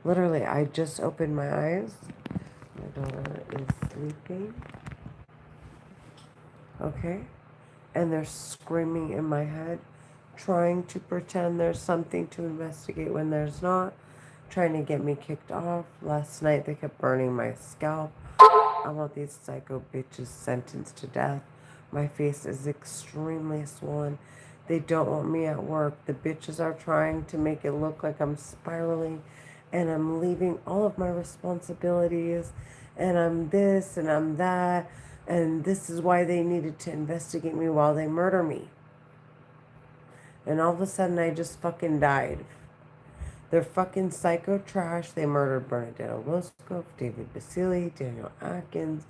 Literally, I just opened my eyes. My daughter is sleeping. Okay? And they're screaming in my head, trying to pretend there's something to investigate when there's not, trying to get me kicked off. Last night, they kept burning my scalp. I want these psycho bitches sentenced to death. My face is extremely swollen. They don't want me at work. The bitches are trying to make it look like I'm spiraling and I'm leaving all of my responsibilities and I'm this and I'm that. And this is why they needed to investigate me while they murder me. And all of a sudden, I just fucking died. They're fucking psycho trash. They murdered Bernadette Roscoe, David Basile, Daniel Atkins,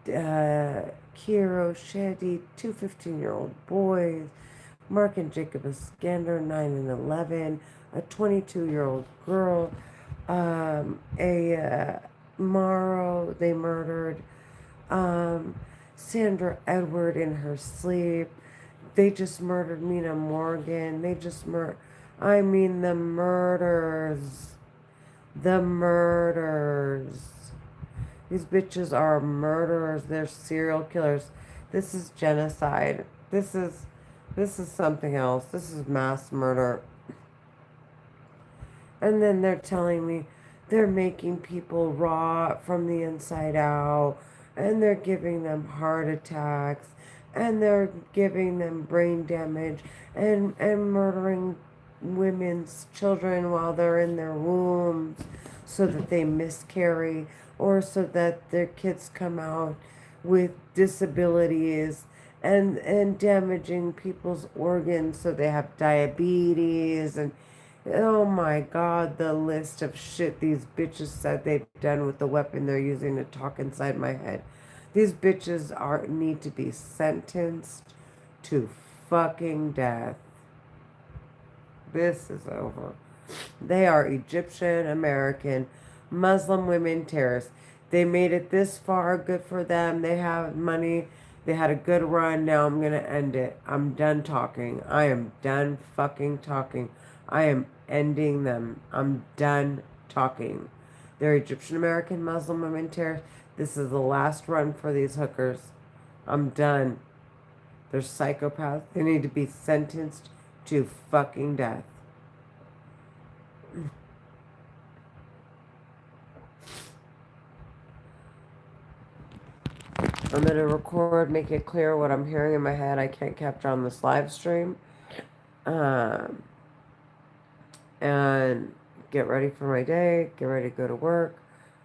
Kiro Shetty, two 15-year-old boys, Mark and Jacob Iskander, 9 and 11, a 22-year-old girl, Morrow, they murdered, Sandra Edward in her sleep. They just murdered Mina Morgan. They just I mean, the murders. The murders. These bitches are murderers. They're serial killers. This is genocide. This is something else. This is mass murder. And then they're telling me they're making people rot from the inside out, and they're giving them heart attacks, and they're giving them brain damage, and murdering women's children while they're in their wombs so that they miscarry or so that their kids come out with disabilities and damaging people's organs so they have diabetes and oh my god, the list of shit these bitches said they've done with the weapon they're using to talk inside my head. These bitches need to be sentenced to fucking death. This is over. They are Egyptian American Muslim women terrorists. They made it this far. Good for them. They have money. They had a good run. Now I'm going to end it. I'm done talking. I am done fucking talking. I am ending them. I'm done talking. They're Egyptian American Muslim women terrorists. This is the last run for these hookers. I'm done. They're psychopaths. They need to be sentenced to fucking death. I'm going to record, make it clear what I'm hearing in my head. I can't capture on this live stream. And get ready for my day. Get ready to go to work.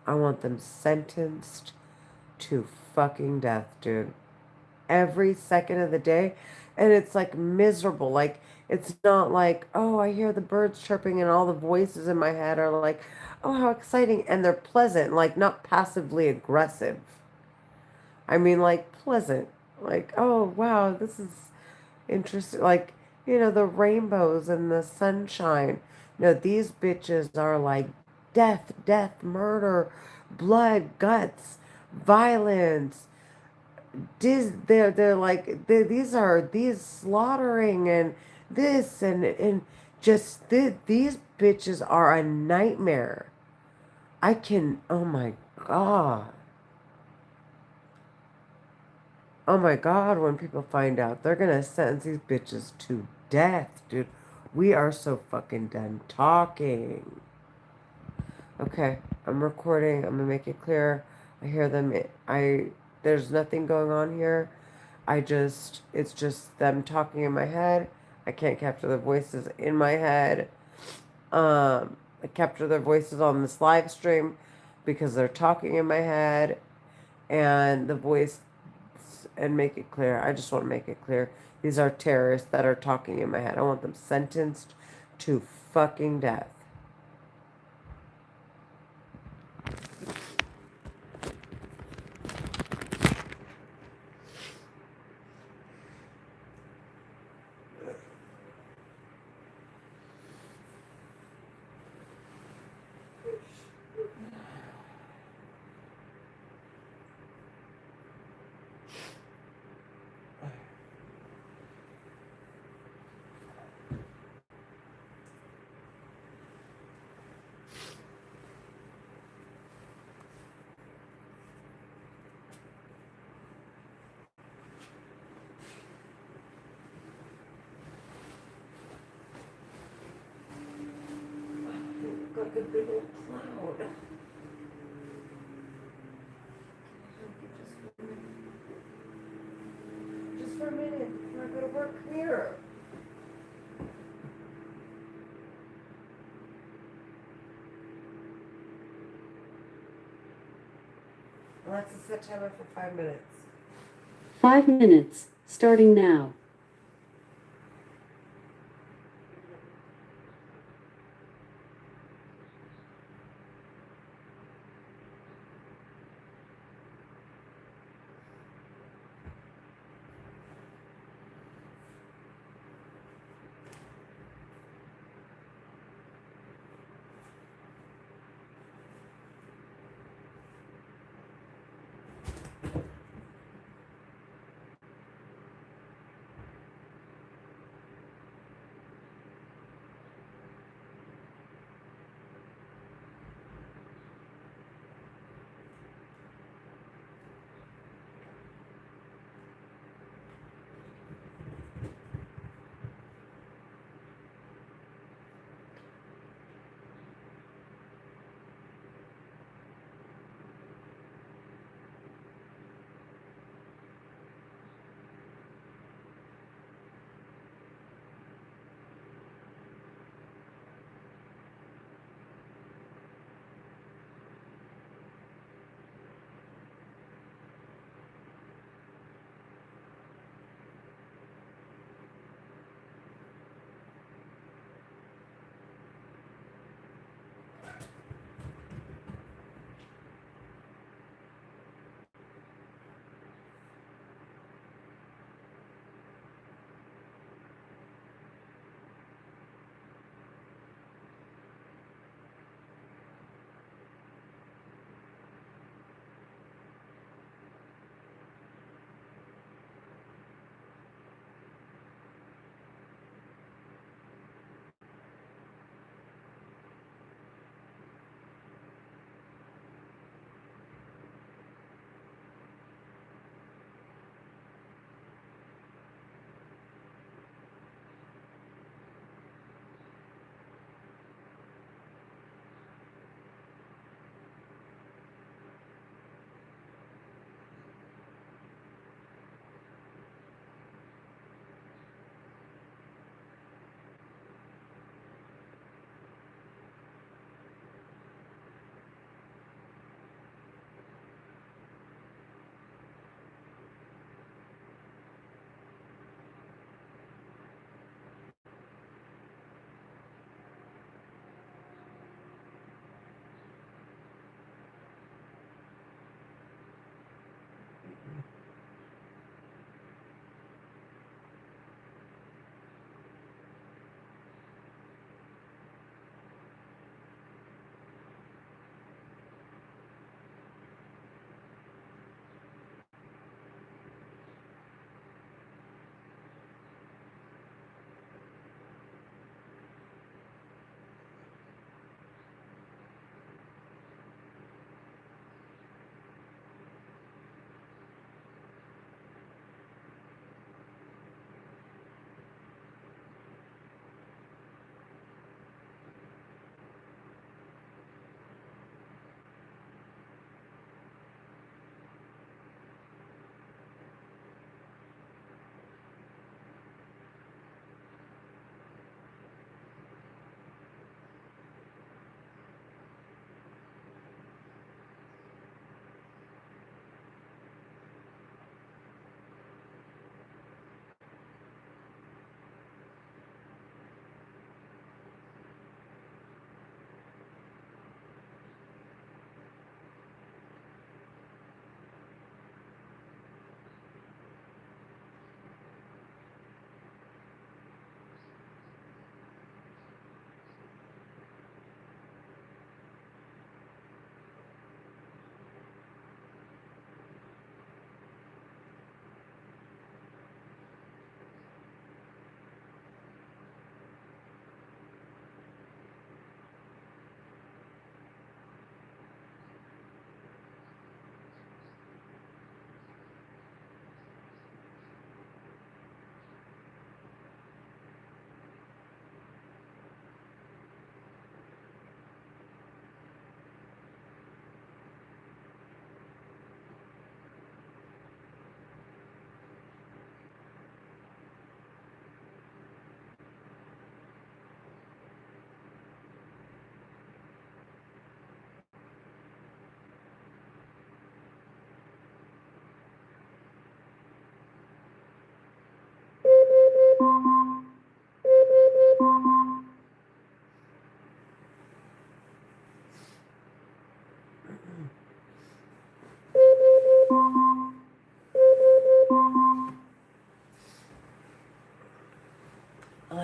I want them sentenced to fucking death, dude. Every second of the day. And it's like miserable. Like, it's not like, oh, I hear the birds chirping and all the voices in my head are like, oh, how exciting. And they're pleasant, like not passively aggressive. I mean, like pleasant. Like, oh, wow, this is interesting. Like, the rainbows and the sunshine. No, these bitches are like death, murder, blood, guts, violence. They're like these slaughtering and this and just these bitches are a nightmare. Oh my god. Oh my god, when people find out, they're gonna sentence these bitches to death, dude. We are so fucking done talking. Okay, I'm recording. I'm gonna make it clear. I hear them. There's nothing going on here. It's just them talking in my head. I can't capture the voices in my head. I capture their voices on this live stream because they're talking in my head and the voice and make it clear. I just want to make it clear. These are terrorists that are talking in my head. I want them sentenced to fucking death. like a big old cloud. Just for a minute before I go to work. Come here. Alexa, set timer for 5 minutes. 5 minutes, starting now.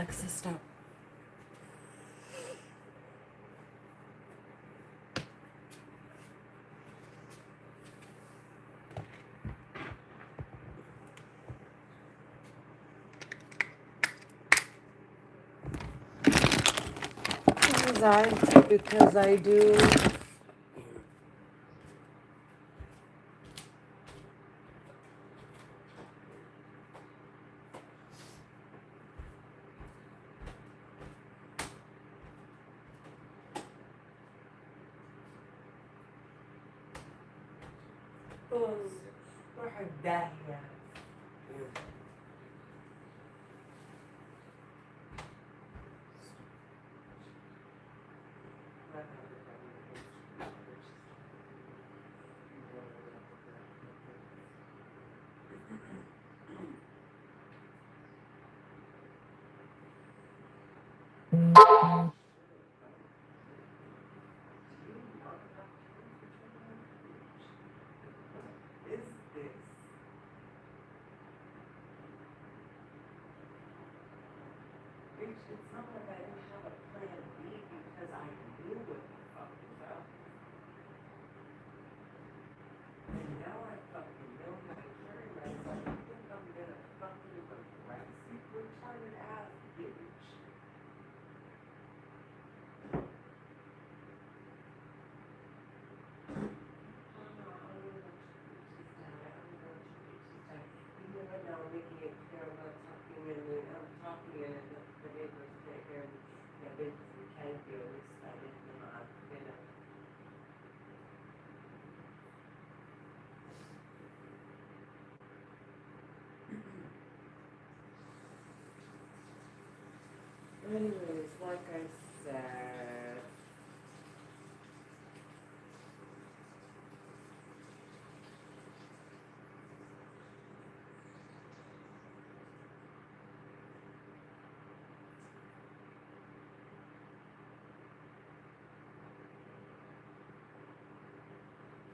Alexa, stop. Because I do. واحد داهية. It's not like I didn't have a plan B because I knew what the fuck was up. And now I fucking know how to carry myself. I think I'm gonna fucking aggressive, retarded ass bitch. Even right now, I'm making it clear I'm not talking and I'm talking and the neighbors can't hear me. Yeah, because we can't do it. I didn't know how to fit it. Anyways, like I said,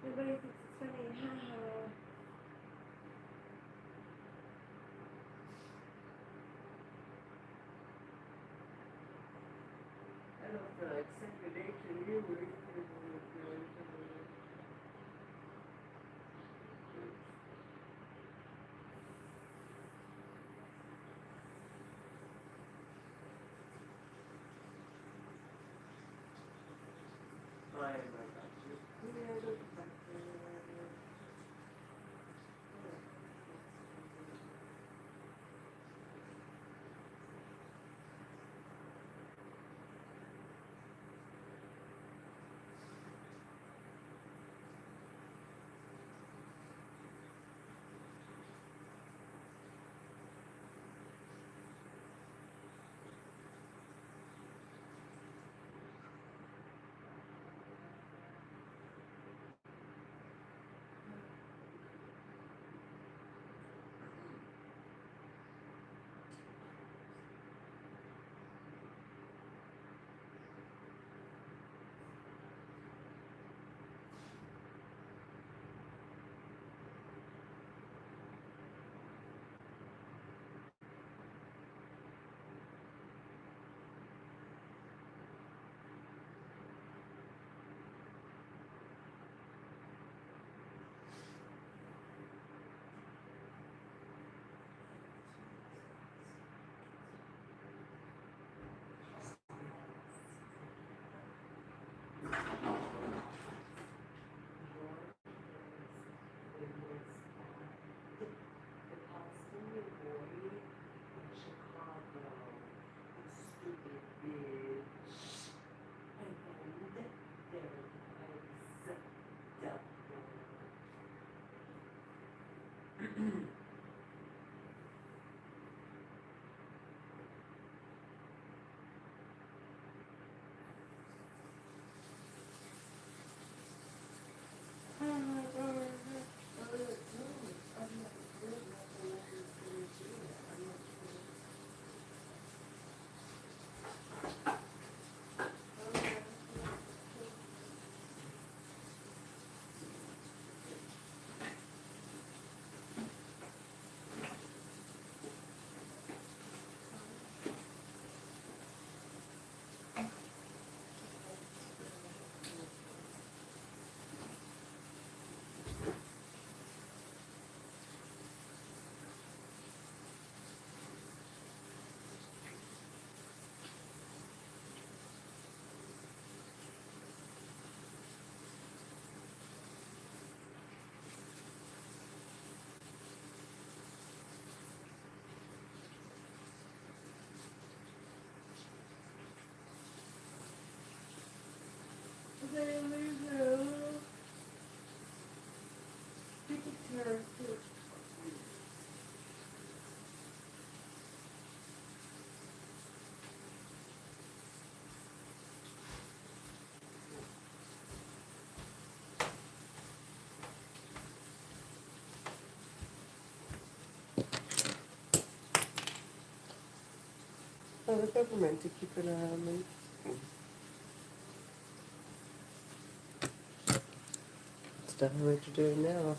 everybody thinks it's funny, haha. I don't feel like second nature you or I am about you. Oh, the government to keep an eye on me. It's definitely what you're doing now.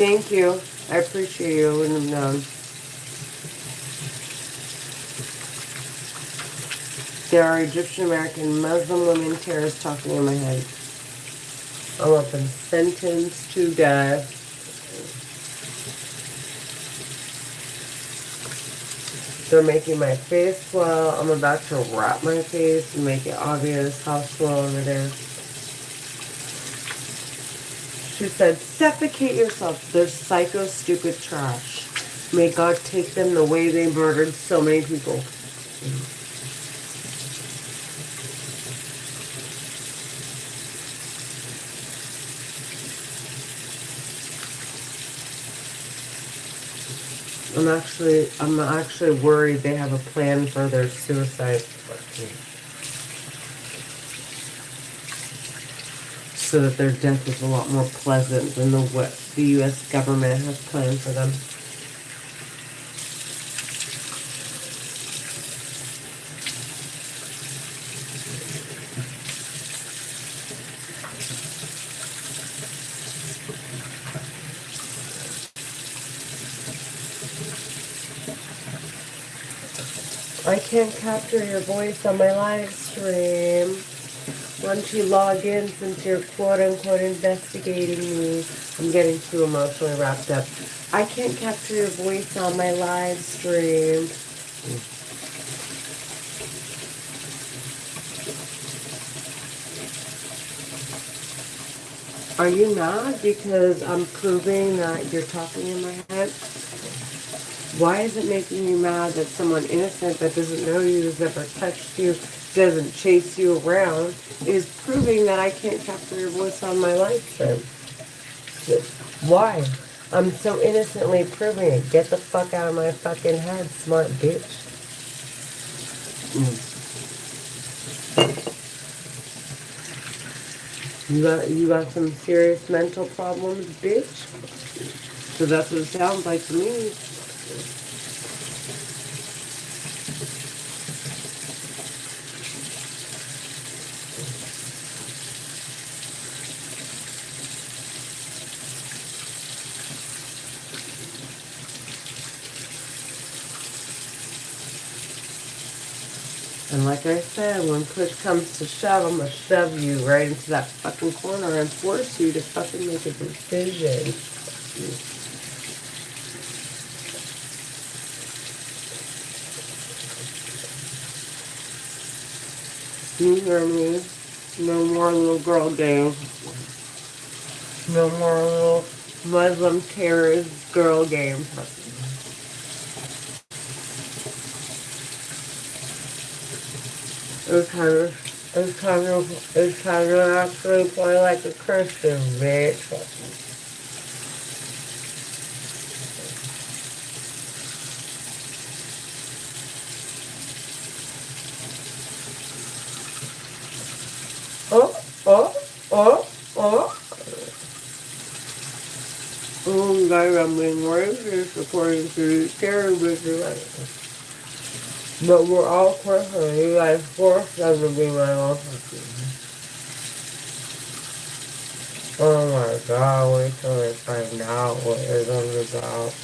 Thank you. I appreciate you. I wouldn't have known. There are Egyptian American Muslim women terrorists talking in my head. I'm up and sentenced to death. They're making my face swell. I'm about to wrap my face and make it obvious how swollen it is. She said, suffocate yourself. They're psycho stupid trash. May God take them the way they murdered so many people. I'm actually worried they have a plan for their suicide. So that their death is a lot more pleasant than what the U.S. government has planned for them. I can't capture your voice on my live stream. Once you log in, since you're quote-unquote investigating me, I'm getting too emotionally wrapped up. I can't capture your voice on my live stream. Are you mad because I'm proving that you're talking in my head? Why is it making you mad that someone innocent that doesn't know you, has never touched you, doesn't chase you around, is proving that I can't capture your voice on my live stream? Why? I'm so innocently proving it. Get the fuck out of my fucking head, smart bitch. You got some serious mental problems, bitch? So that's what it sounds like to me. And like I said, when push comes to shove, I'm gonna shove you right into that fucking corner and force you to fucking make a decision. You hear me? No more little girl games. No more little Muslim terrorist girl games. It's kind of actually play like a Christian, bitch. Oh, oh, oh, oh. Oh, guys, I'm being racist according to Terry Bridges. But we're all Christian. You guys forced them to be my own country. Oh my god, wait till I find out what it's about.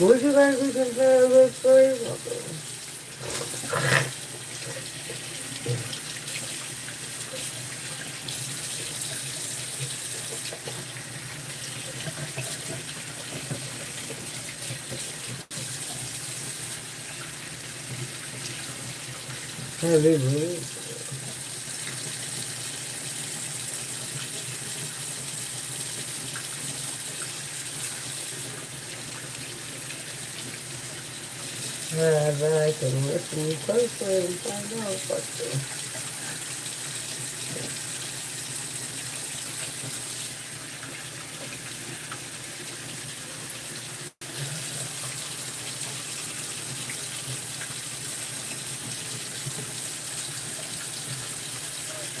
Would you guys be considered this story? Heavy blue. Then I can listen closely and find out what's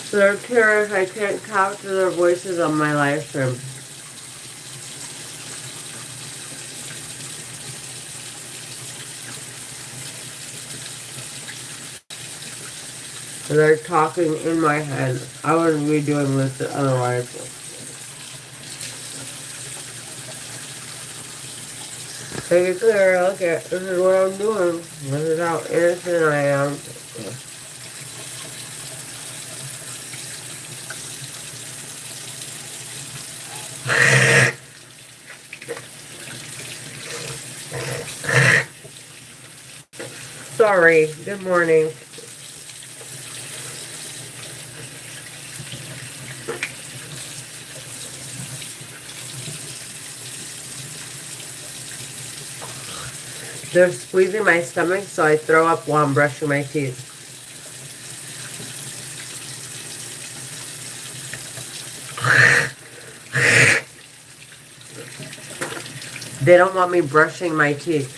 they're terrorists. I can't capture their voices on my live stream. They're talking in my head. I wouldn't be doing this otherwise. Take it clear, look at this is what I'm doing. This is how innocent I am. Sorry. Good morning. They're squeezing my stomach, so I throw up while I'm brushing my teeth. They don't want me brushing my teeth.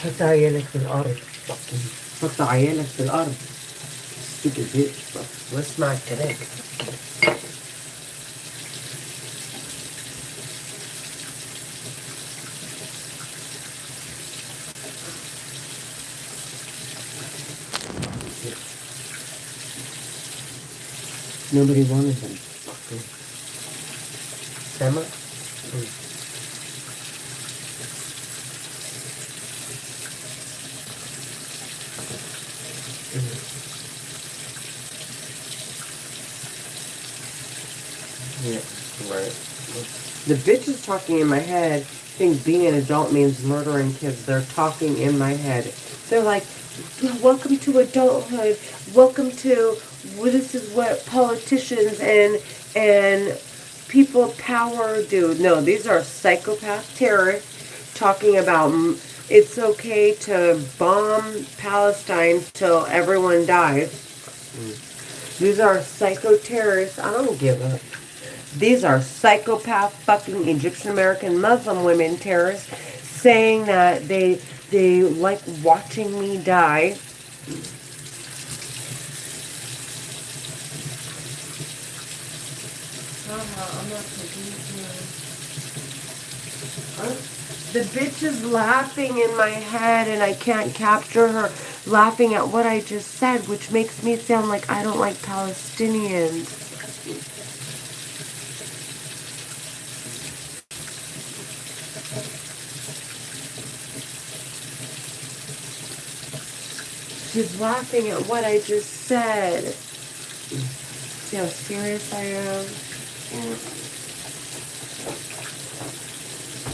حط عيالك في الأرض. حط عيالك في الأرض. Stupid bitch. واسمع الكلام. Nobody wanted them. Emma? Yeah, right. The bitch is talking in my head. Think being an adult means murdering kids. They're talking in my head. They're like, welcome to adulthood. Welcome to, well, this is what politicians and people of power do. No, these are psychopath terrorists talking about it's okay to bomb Palestine till everyone dies. These are psycho terrorists. I don't give a. These are psychopath fucking Egyptian American Muslim women terrorists saying that they like watching me die. I'm not taking the bitch is laughing in my head and I can't capture her laughing at what I just said, which makes me sound like I don't like Palestinians. She's laughing at what I just said. See how serious I am?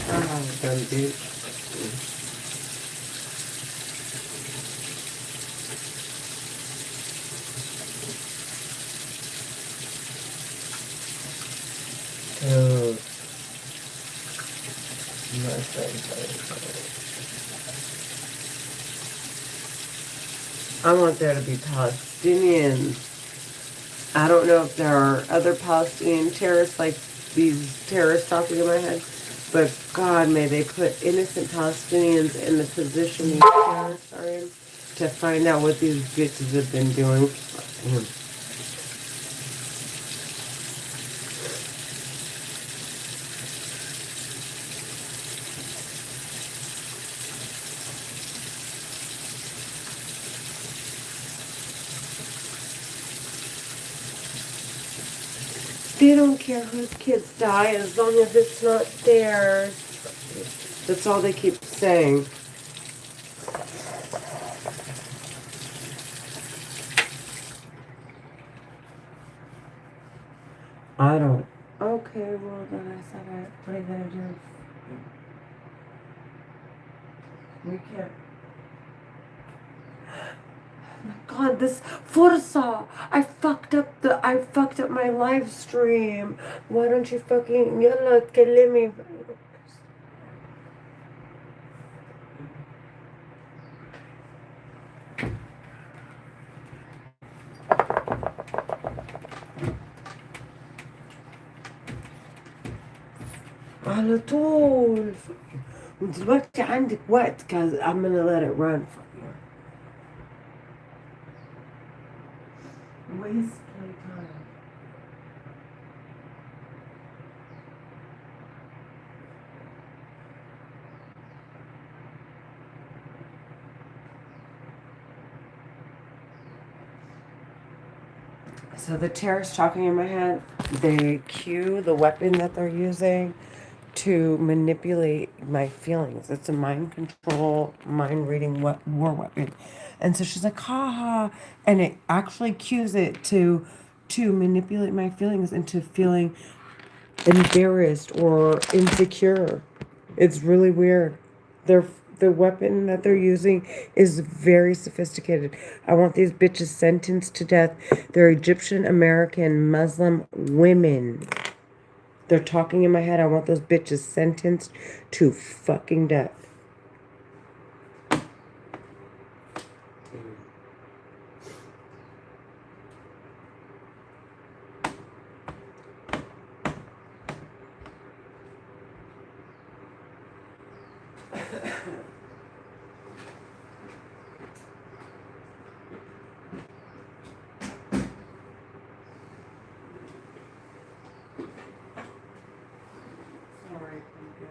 Oh, dumb bitch. Oh. I want there to be Palestinians. I don't know if there are other Palestinian terrorists like these terrorists talking in my head, but God, may they put innocent Palestinians in the position these terrorists are in to find out what these bitches have been doing. They don't care whose kids die as long as it's not theirs. That's all they keep saying. I don't. Okay, well then I said it. What are you gonna do? We can't. Oh my God, this Forza! I fucked up my live stream. Why don't you fucking يلا تكلمي. على طول. ودلوقتي عندك وقت cause I'm gonna let it run for you. Waste my time. So the terrorists talking in my head, they cue the weapon that they're using to manipulate my feelings. It's a mind control, mind reading war weapon. And so she's like, ha ha. And it actually cues it to manipulate my feelings into feeling embarrassed or insecure. It's really weird. They're, the weapon that they're using is very sophisticated. I want these bitches sentenced to death. They're Egyptian American Muslim women. They're talking in my head. I want those bitches sentenced to fucking death. Sorry, I'm good.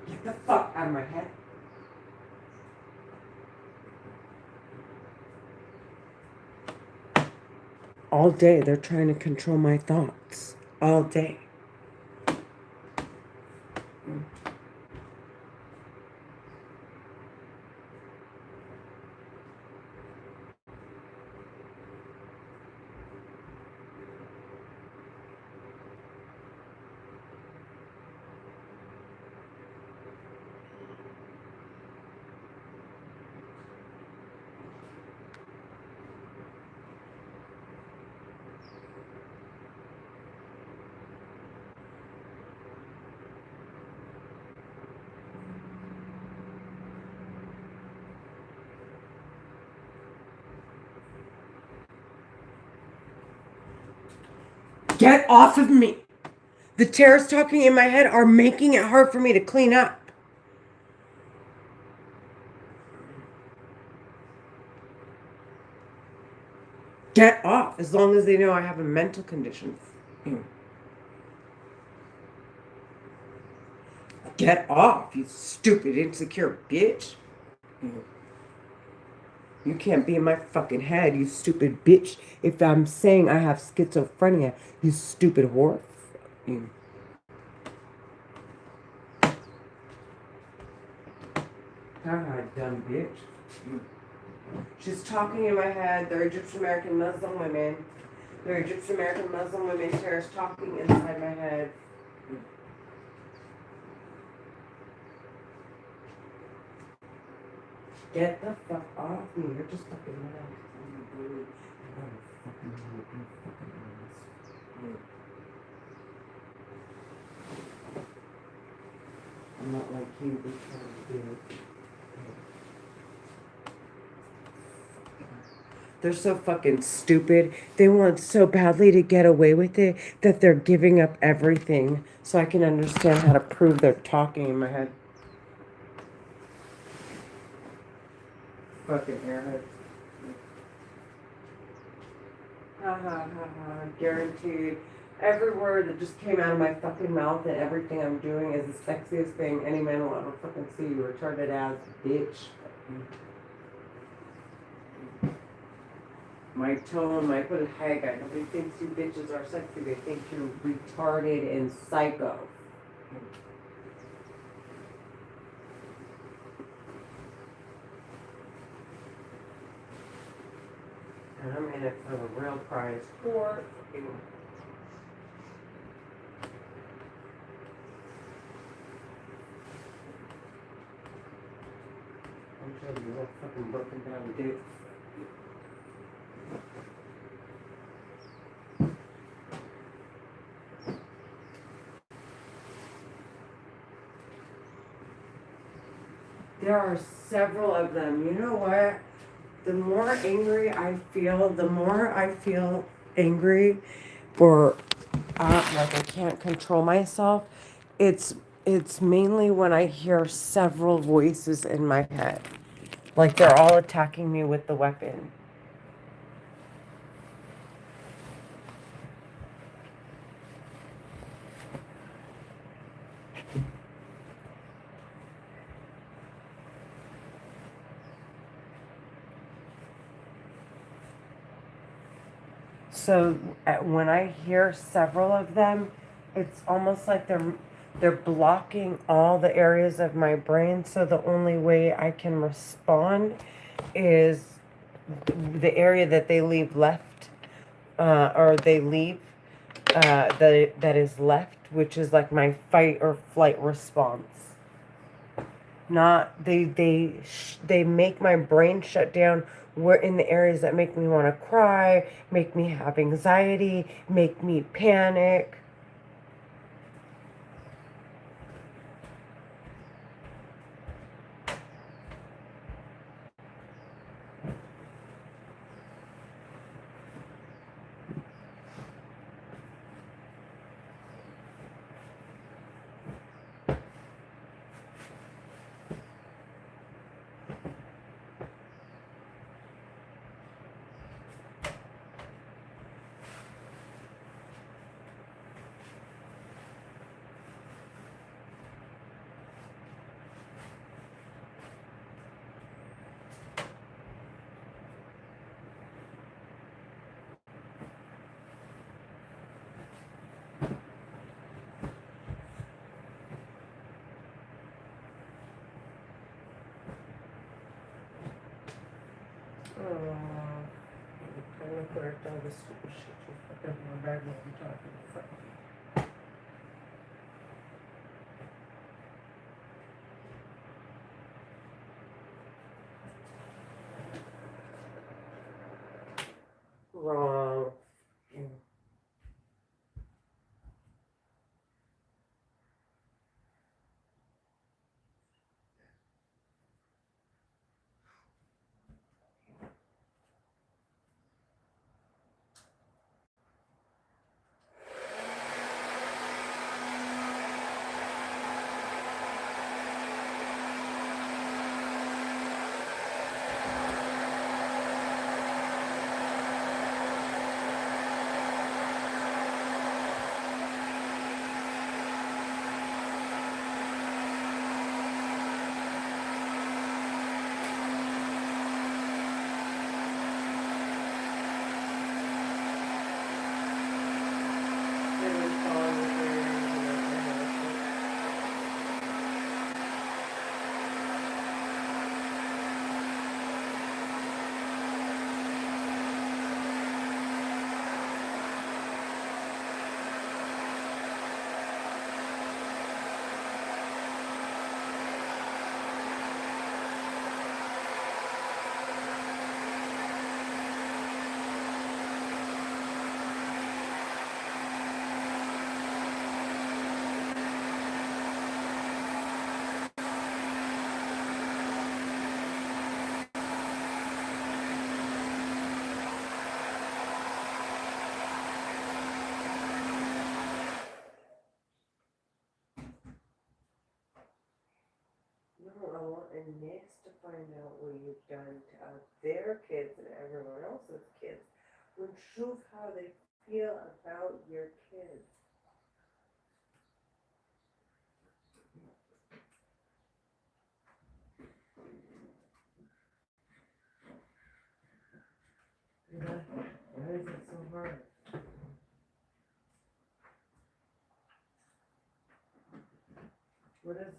Get the fuck out of my head. All day, they're trying to control my thoughts. All day. Get off of me! The terrorists talking in my head are making it hard for me to clean up. Get off, as long as they know I have a mental condition. Get off, you stupid, insecure bitch. You can't be in my fucking head, you stupid bitch. If I'm saying I have schizophrenia, you stupid whore. Haha, dumb bitch. She's talking in my head. They're Egyptian American Muslim women. They're Egyptian American Muslim women. Terrorists talking inside my head. Get the fuck off me. You're just fucking mad. I'm not like you. Be trying to do it. They're so fucking stupid. They want so badly to get away with it that they're giving up everything so I can understand how to prove they're talking in my head. Fucking airheads. Ha ha ha ha. Guaranteed. Every word that just came out of my fucking mouth and everything I'm doing is the sexiest thing any man will ever fucking see. You retarded ass bitch. My tone, my put hag, nobody thinks you bitches are sexy. They think you're retarded and psycho. And I'm in it for the real prize. For I'm sure you're all fucking broken down, dude. There are several of them. You know what? The more angry I feel, the more I feel angry, or like I can't control myself, it's it's mainly when I hear several voices in my head. Like they're all attacking me with the weapon. So when I hear several of them, it's almost like they're blocking all the areas of my brain. So the only way I can respond is the area that they leave left, or they leave that is left, which is like my fight or flight response. Not they make my brain shut down. We're in the areas that make me want to cry, make me have anxiety, make me panic. I'm gonna correct all this stupid shit you fucking bag while I'm talking. Wrong. No, I want a next to find out what you've done to their kids and everyone else's kids. And prove how they feel about your kids. Why is it so hard? What is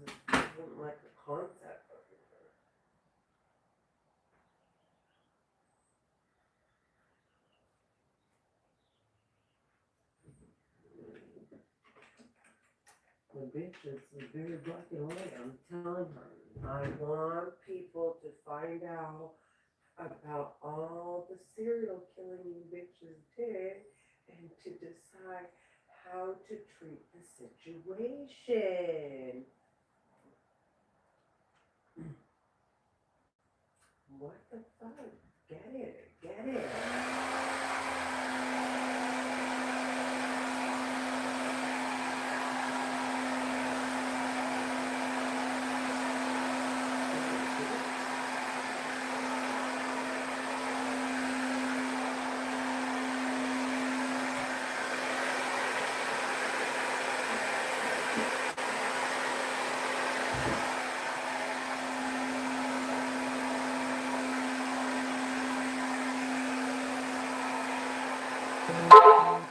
this? Isn't like a concept. The bitch is very black and white. I'm telling her. I want people to find out about all the serial killing you bitches did and to decide how to treat the situation. What the fuck? Get it. Get it. What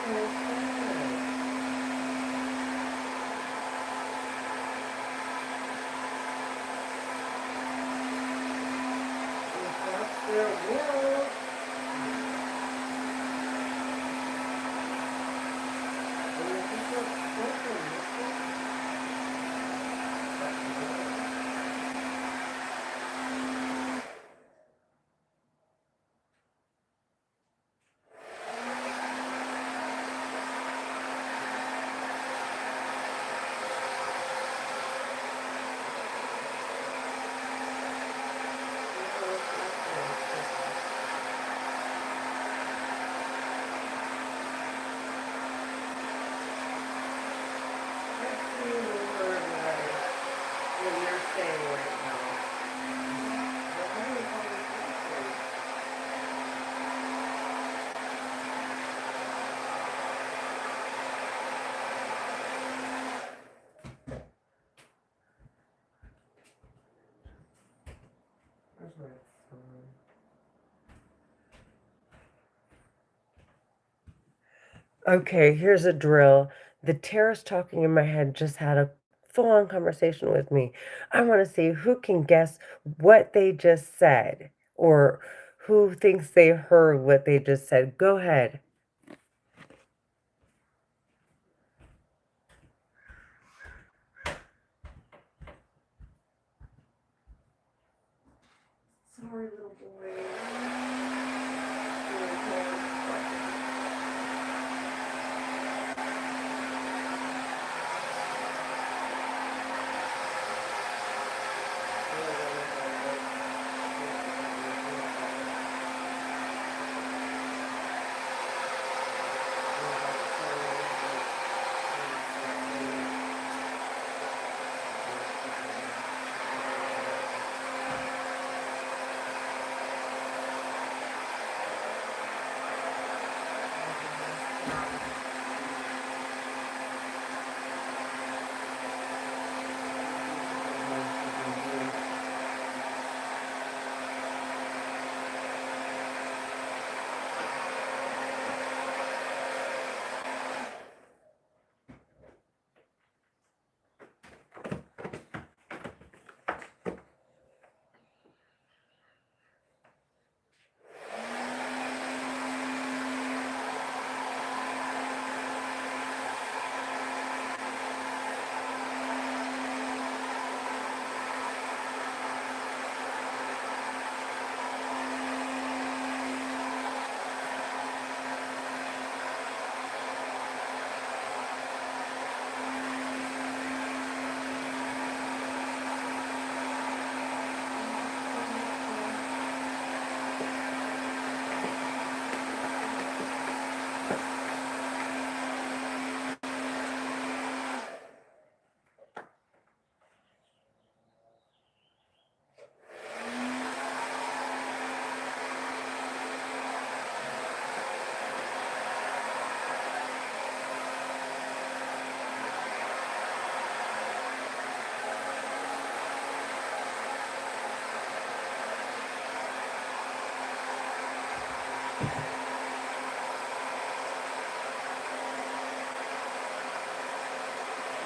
can I say? If that's their will. And if you feel spoken, what you're saying right now. We're having a conversation. Where's my phone? Okay, here's a drill. The terrorist talking in my head just had a full on conversation with me. I want to see who can guess what they just said or who thinks they heard what they just said. Go ahead. Sorry, little boy.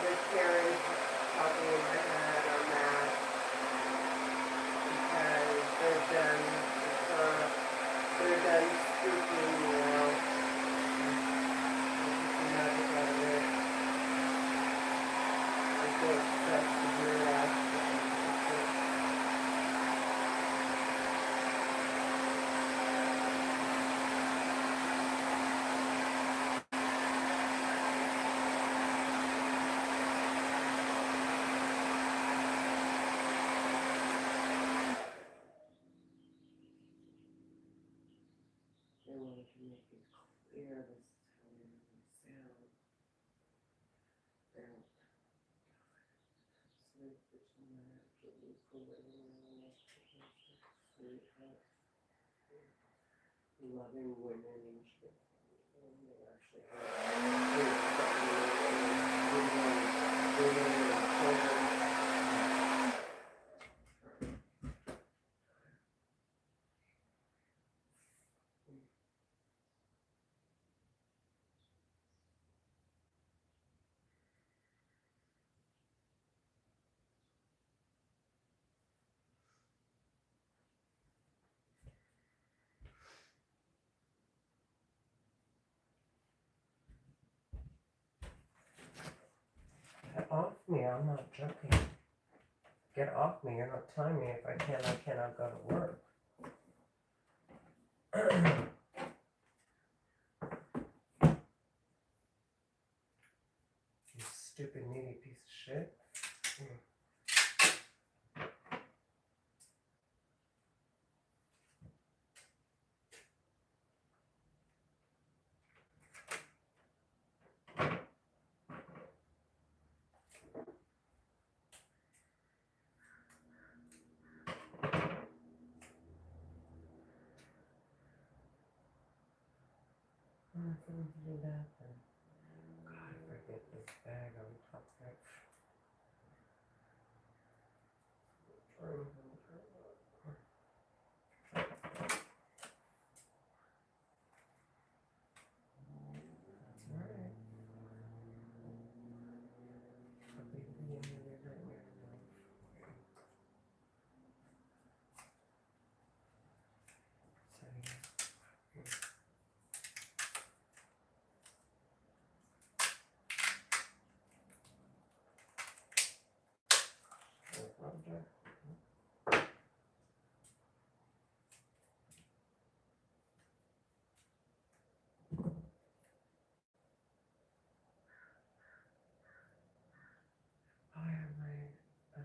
The Karens talking in my head are mad because they're done speaking, you know. Magic out of it. I'm so obsessed with your last. They wanted to make it clear this is how they really sound. They're sleep between absolutely sweetheart, loving women and shit. And they actually women and children. me. I'm not joking. Get off me. You're not telling me if I cannot go to work. You stupid, needy piece of shit. I'm not going to do that then. God, forget this bag on top there. I have my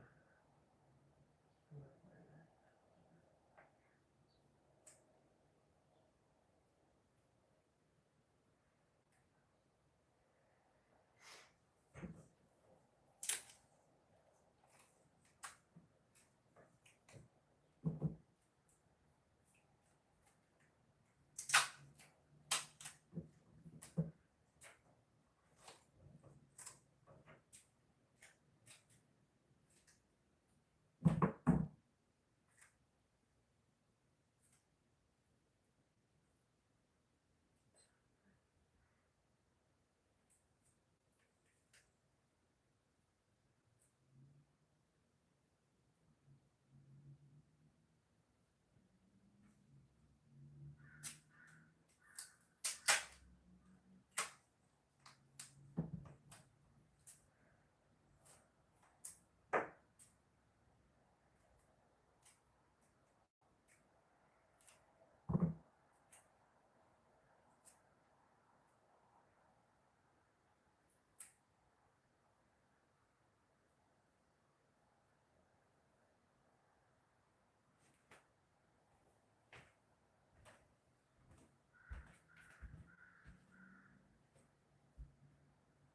just fucking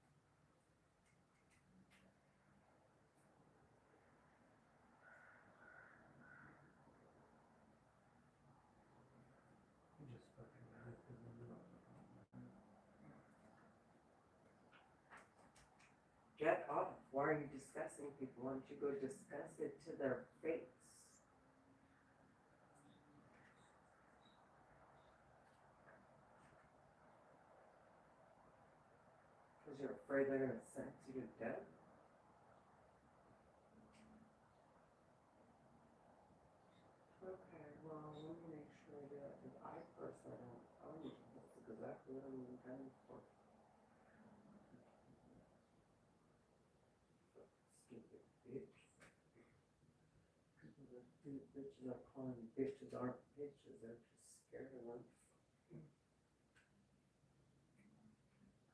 get off. Why are you discussing people? Why don't you go discuss it to their face? Because you're afraid they're going to sentence you to death? Okay, well, let me make sure I do that. Because I personally don't own it. That's exactly what I'm intending for. Stupid bitch. People that do bitches are calling bitches aren't bitches. They're just scared of them.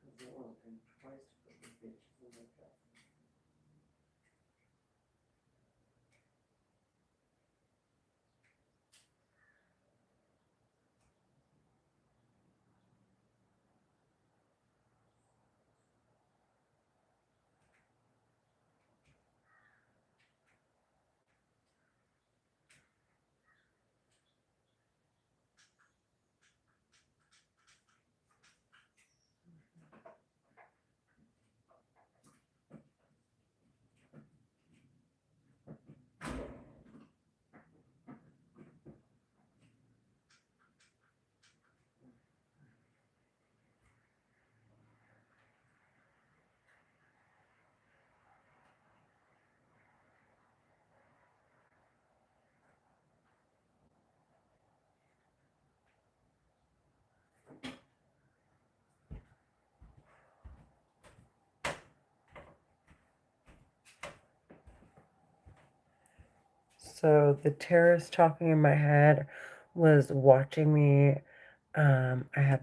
Because they want to think twice to put the bitches in their gut. So the terrorist talking in my head was watching me. I had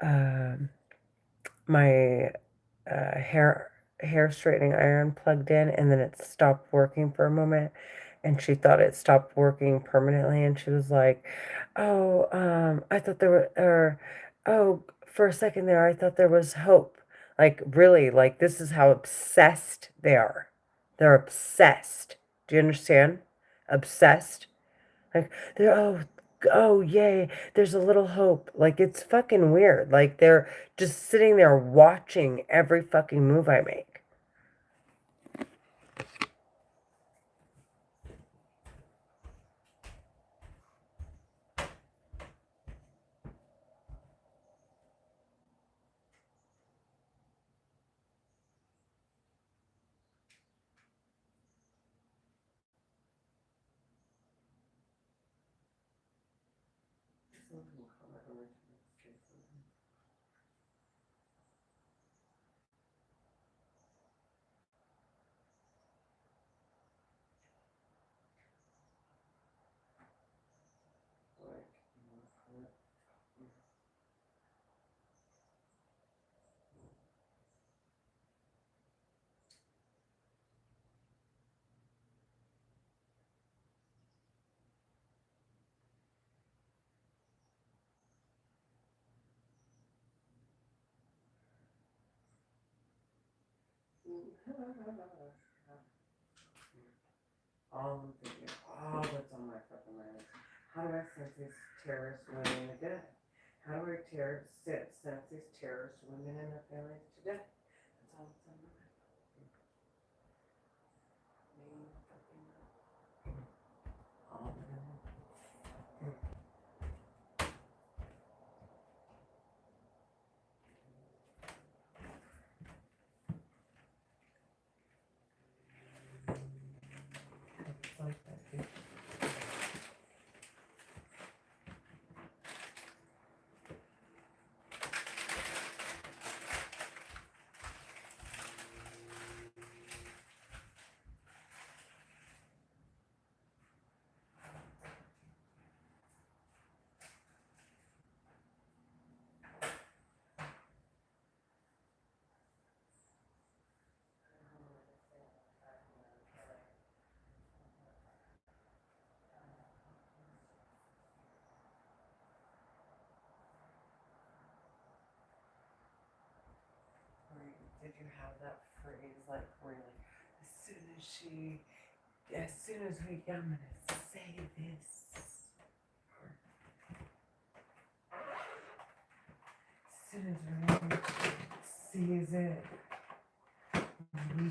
um, my hair straightening iron plugged in, and then it stopped working for a moment, and she thought it stopped working permanently, and she was like, "Oh, I thought there were, or oh, for a second there, I thought there was hope." Like really, like this is how obsessed they are. They're obsessed. Do you understand? Obsessed. Like they're oh yay, there's a little hope. Like it's fucking weird. Like they're just sitting there watching every fucking move I make. All that's on my fucking mind is, how do I sense these terrorist women to death? How do I sense these terrorist women and their families to death? That's all that's on my mind. All of them. It's like that, dude. Did you have that phrase like where like as soon as I'm gonna say this, as soon as Renee sees it, we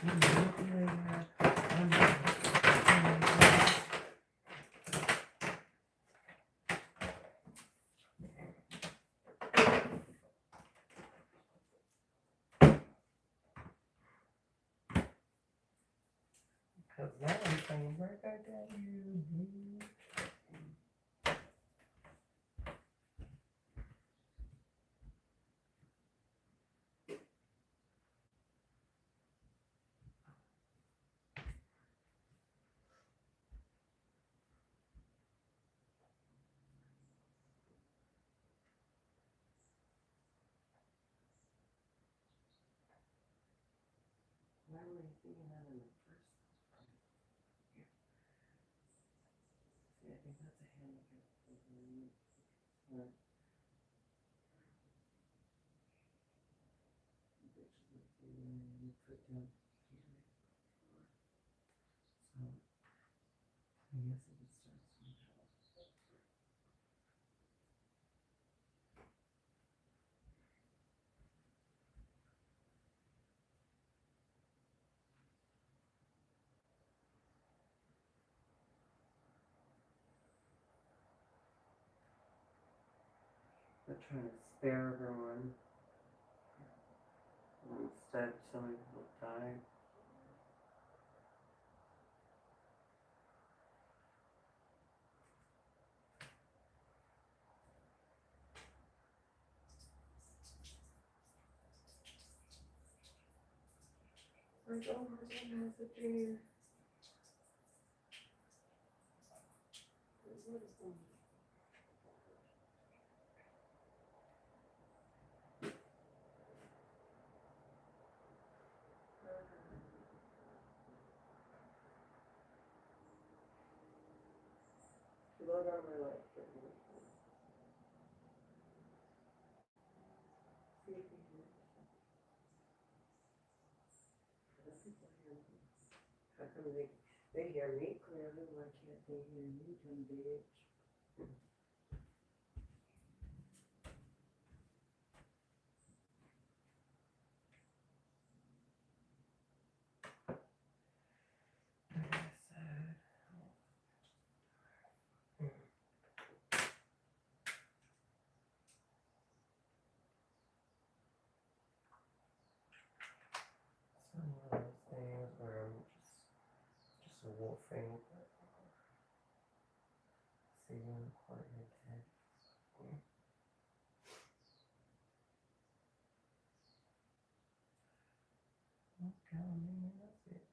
manipulate her. I'm gonna say this. Cause now I'm saying right back at you. Why were you thinking that in the first place? See, I think that's a handicap for you. But bitch with you put down here. So I guess it would start somehow. They're trying to spare everyone. And instead, so many people die. Like, oh, my son has a dream. slow down my life for me. See if you can. Other people hear me. How come they hear me clearly? Why can't they hear you, dumb bitch? It's one of those things where I'm just wolfing. See you in the corner of your head. Okay, that's it.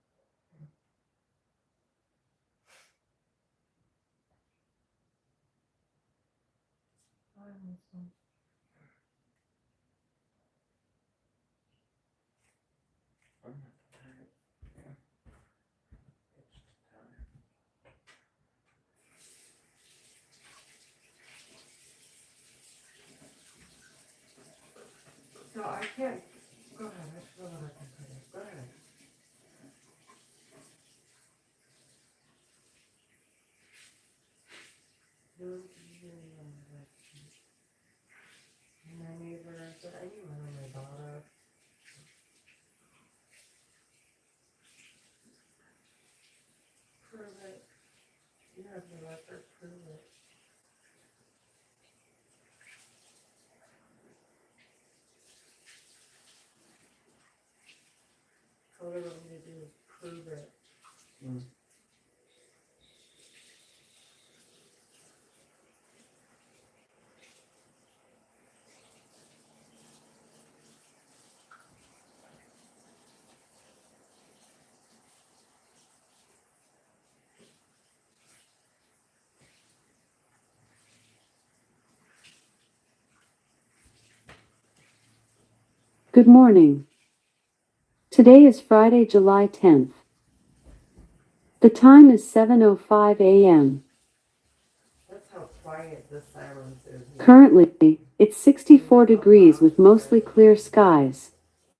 Bye, Muslim. I'm not tired. Yeah. It's just tired. So I can't. Go ahead. I should go back and put it. Go ahead. No one can hear you on the website. And my neighbor, is there anyone on my daughter? Prove it. You have the record. Prove it. All I want me to do is prove it. Good morning. Today is Friday, July 10th. The time is 7:05 a.m. That's how quiet the silence is. Currently, it's 64 degrees with mostly clear skies.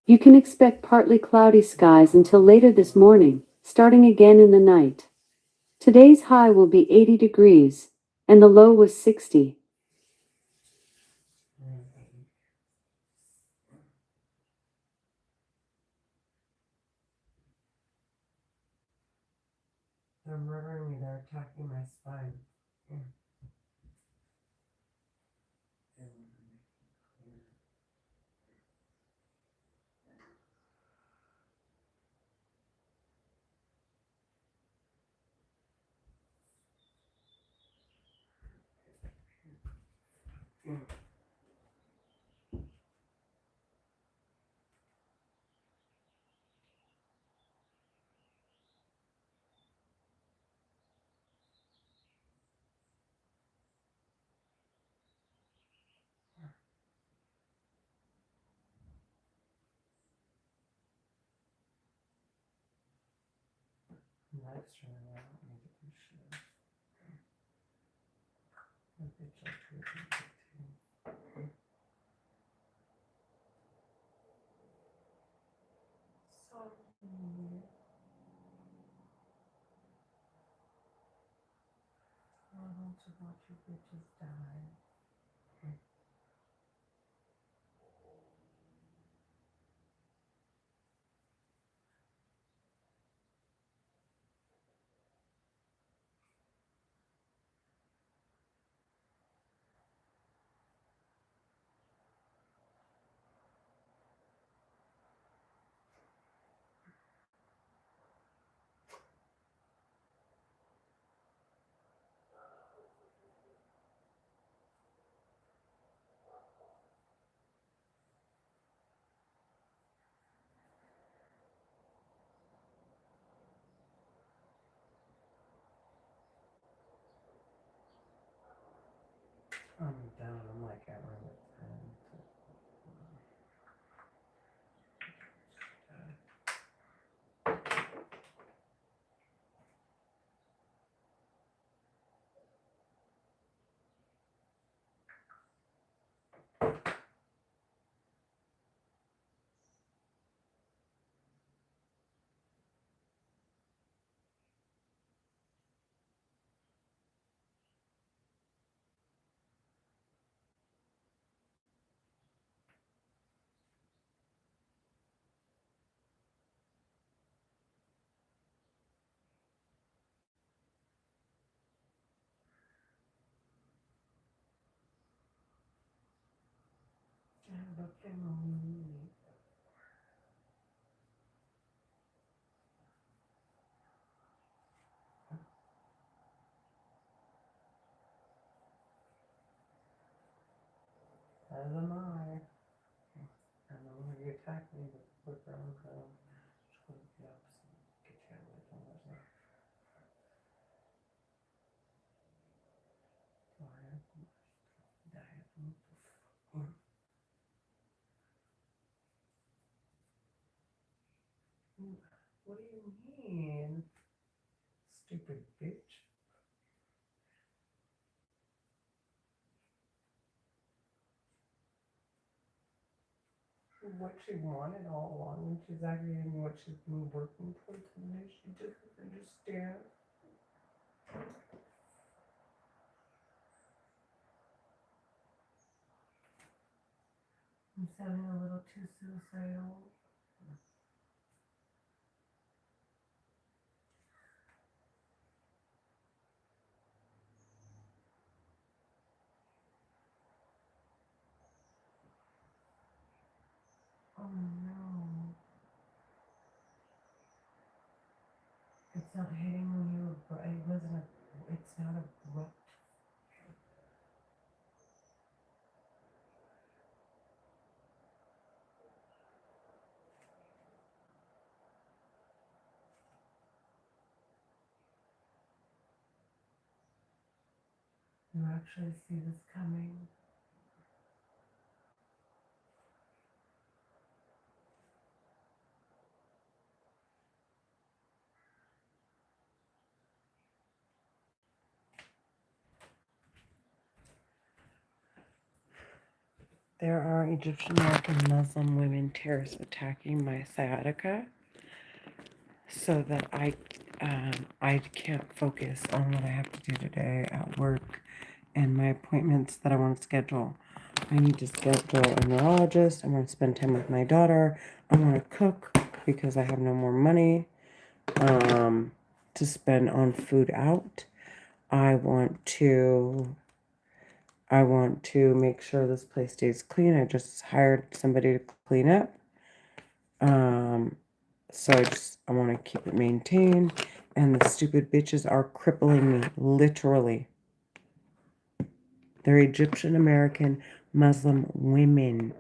You can expect partly cloudy skies until later this morning, starting again in the night. Today's high will be 80 degrees, and the low was 60. They're murdering me. They're attacking my spine. Nice trying out. Let me get this shit. That bitch like 215. Sorry. Why don't you watch you bitches die? I'm down. I'm like at room 10. looking on me. As am I. I know when you attack me, but look around, just go to the opposite. Get you away from those. What do you mean? Stupid bitch. What she wanted all along, and she's actually in what she's been working towards, and then she doesn't understand. I'm sounding a little too suicidal. Oh no. It's not hitting when you, it wasn't it's not abrupt. You actually see this coming. There are Egyptian American Muslim women terrorists attacking my sciatica so that I can't focus on what I have to do today at work and my appointments that I want to schedule. I need to schedule a neurologist. I want to spend time with my daughter. I want to cook because I have no more money to spend on food out. I want to make sure this place stays clean. I just hired somebody to clean up. So I want to keep it maintained. And the stupid bitches are crippling me, literally. They're Egyptian American Muslim women.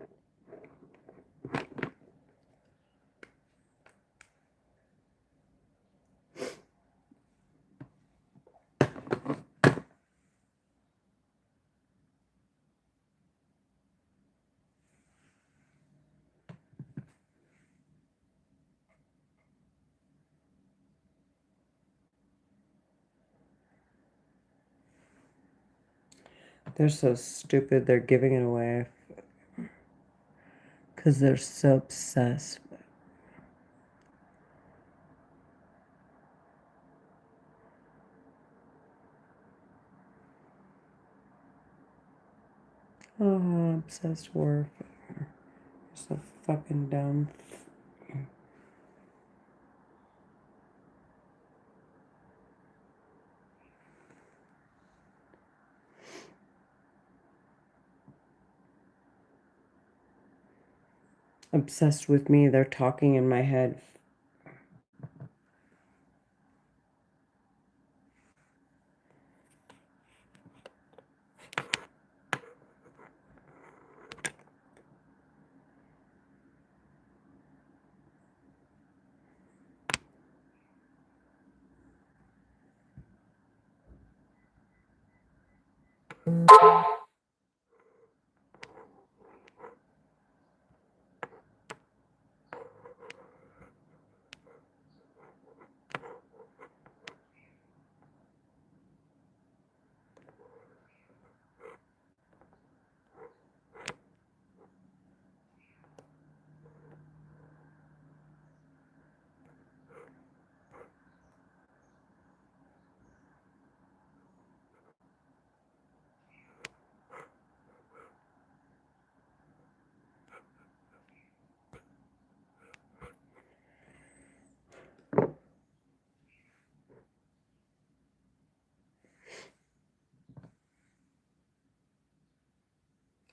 They're so stupid, they're giving it away. Because they're so obsessed. Oh, obsessed warfare. So fucking dumb. Obsessed with me. They're talking in my head.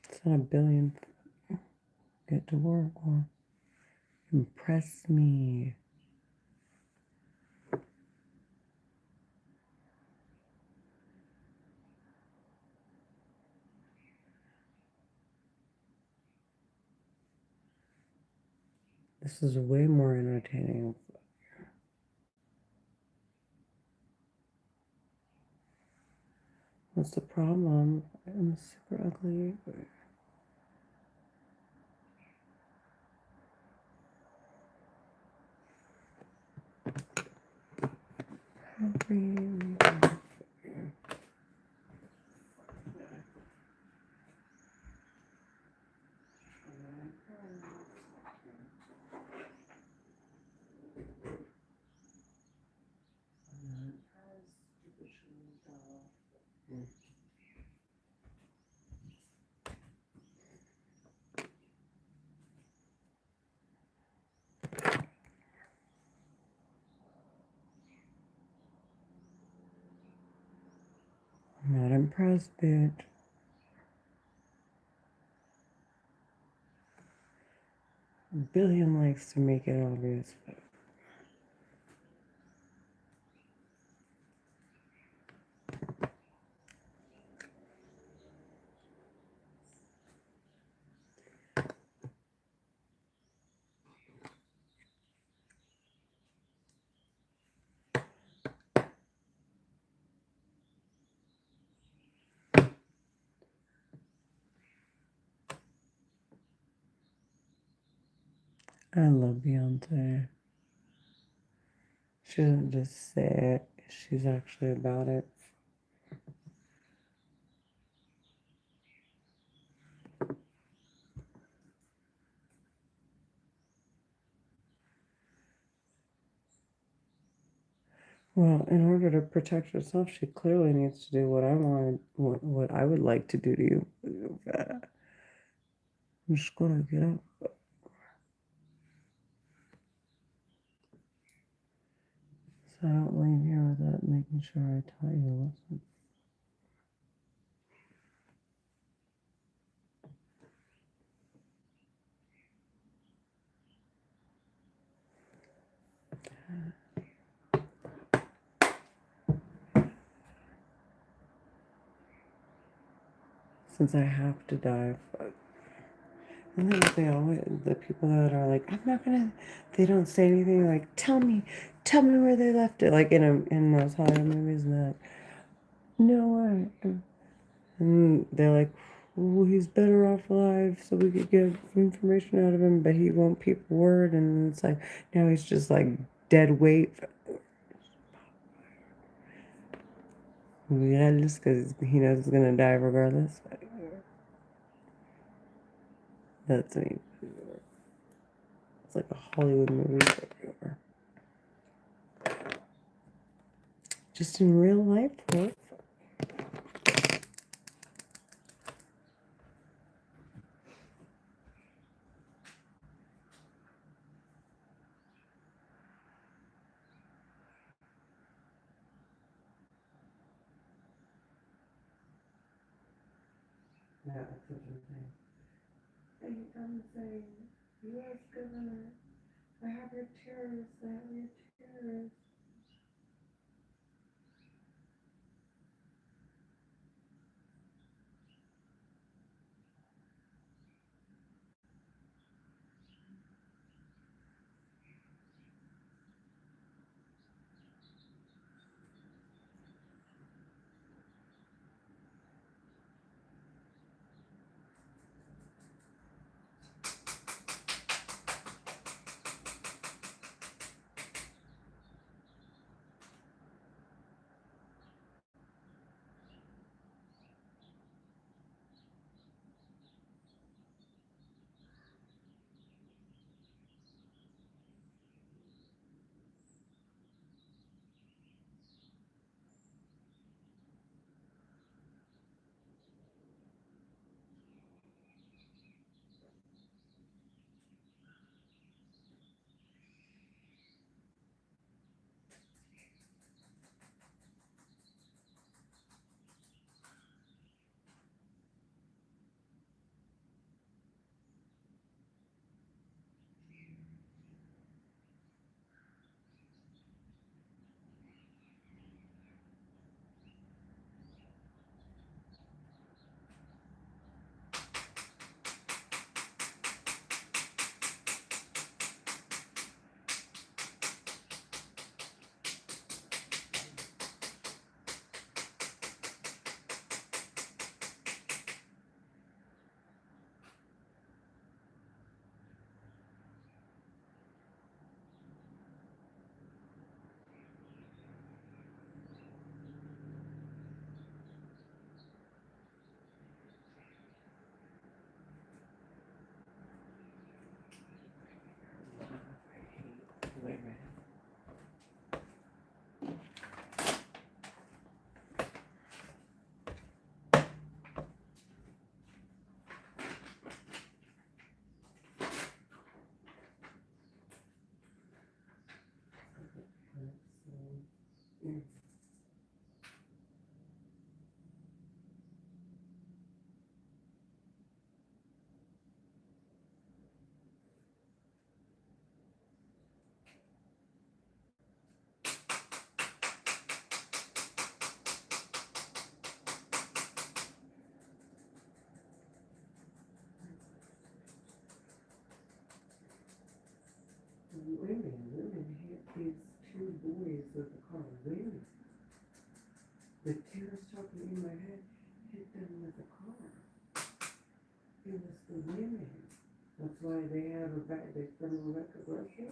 It's not a billion. get to work or impress me. This is way more entertaining. What's the problem? I'm super ugly. I'm not impressed, bitch. A billion likes to make it obvious. I love Beyonce. She doesn't just say it, she's actually about it. Well, in order to protect herself, she clearly needs to do what I wanted, what I would like to do to you. I'm just gonna get up. So I don't leave here without making sure I taught you a lesson. Since I have to die. And then they always, the people that are like, I'm not gonna, they don't say anything, like, tell me where they left it. Like in those Hollywood movies, and they're like, no way. And they're like, well, he's better off alive so we could get information out of him, but he won't people word. And it's like, now he's just like dead weight. Regardless, because he knows he's gonna die regardless. That's me. It's like a Hollywood movie. Just in real life, what? Yeah, that's such a thing. I'm saying, U.S. government, I have your terrorists, I have your terrorists. these two boys with the car winning. The terrorist talking in my head hit them with a car. It was the women. That's why they have a back, they put them back a grocery.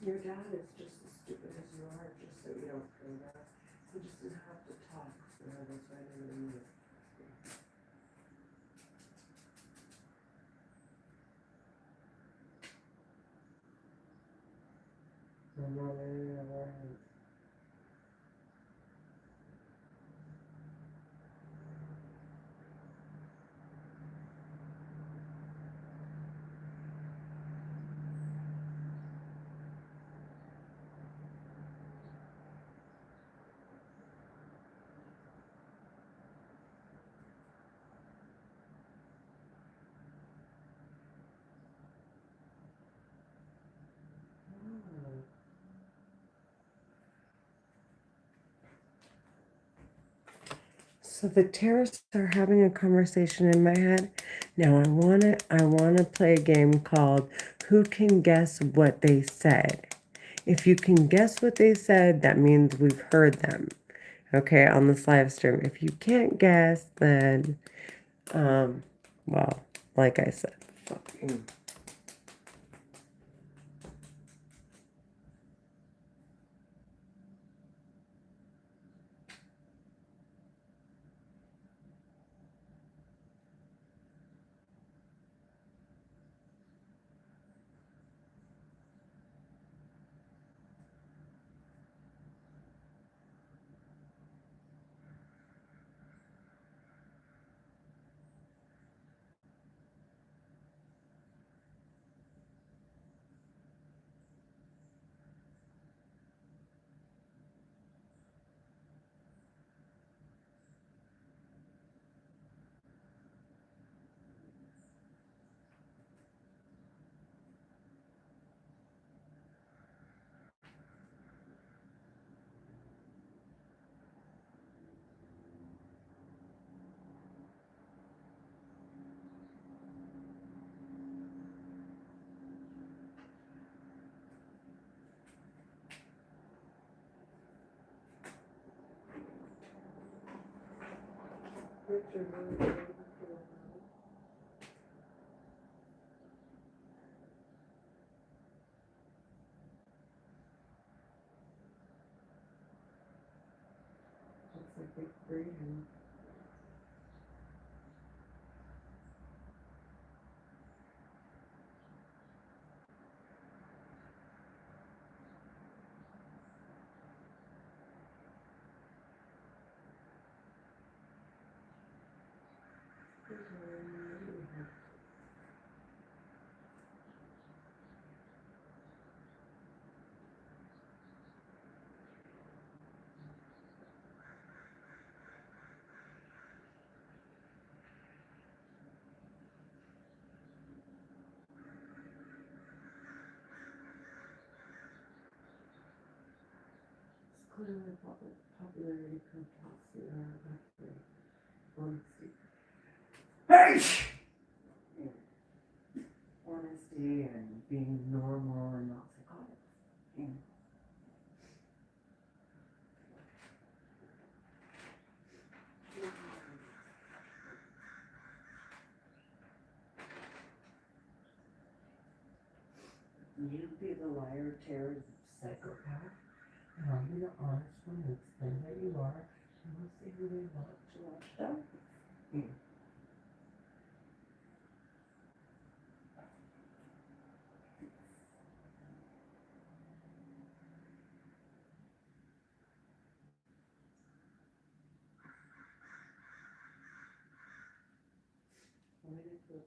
Your dad is just as stupid as you are, just so you don't feel that. He just doesn't have to talk, so that's why I never knew. I'm not any other hand. So the terrorists are having a conversation in my head. Now I wanna play a game called Who Can Guess What They Said? If you can guess what they said, that means we've heard them. Okay, on this live stream. If you can't guess, then well, like I said, fucking looks like they freed him. It's clearly popularity contest. Honesty. Honesty and being normal and not psychotic. Yeah. You be the liar, terrorist, psychopath, and I'll be the honest one and explain who you are, and we'll see who they want to watch that. Yeah. No,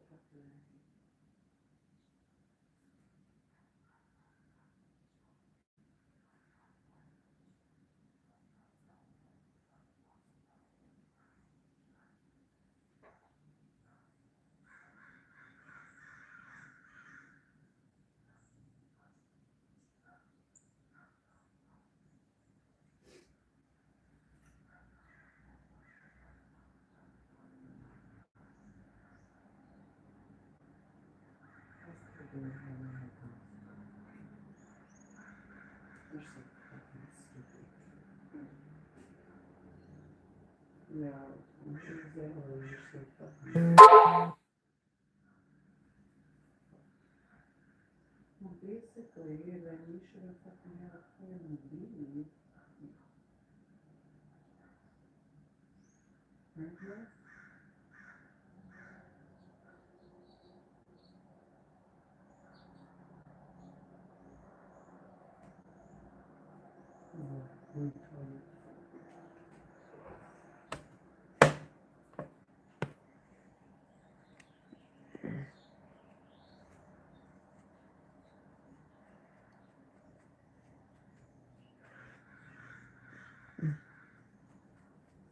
well, basically, then you should have fucking had a plan B. Remember?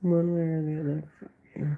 One way or the other. Yeah.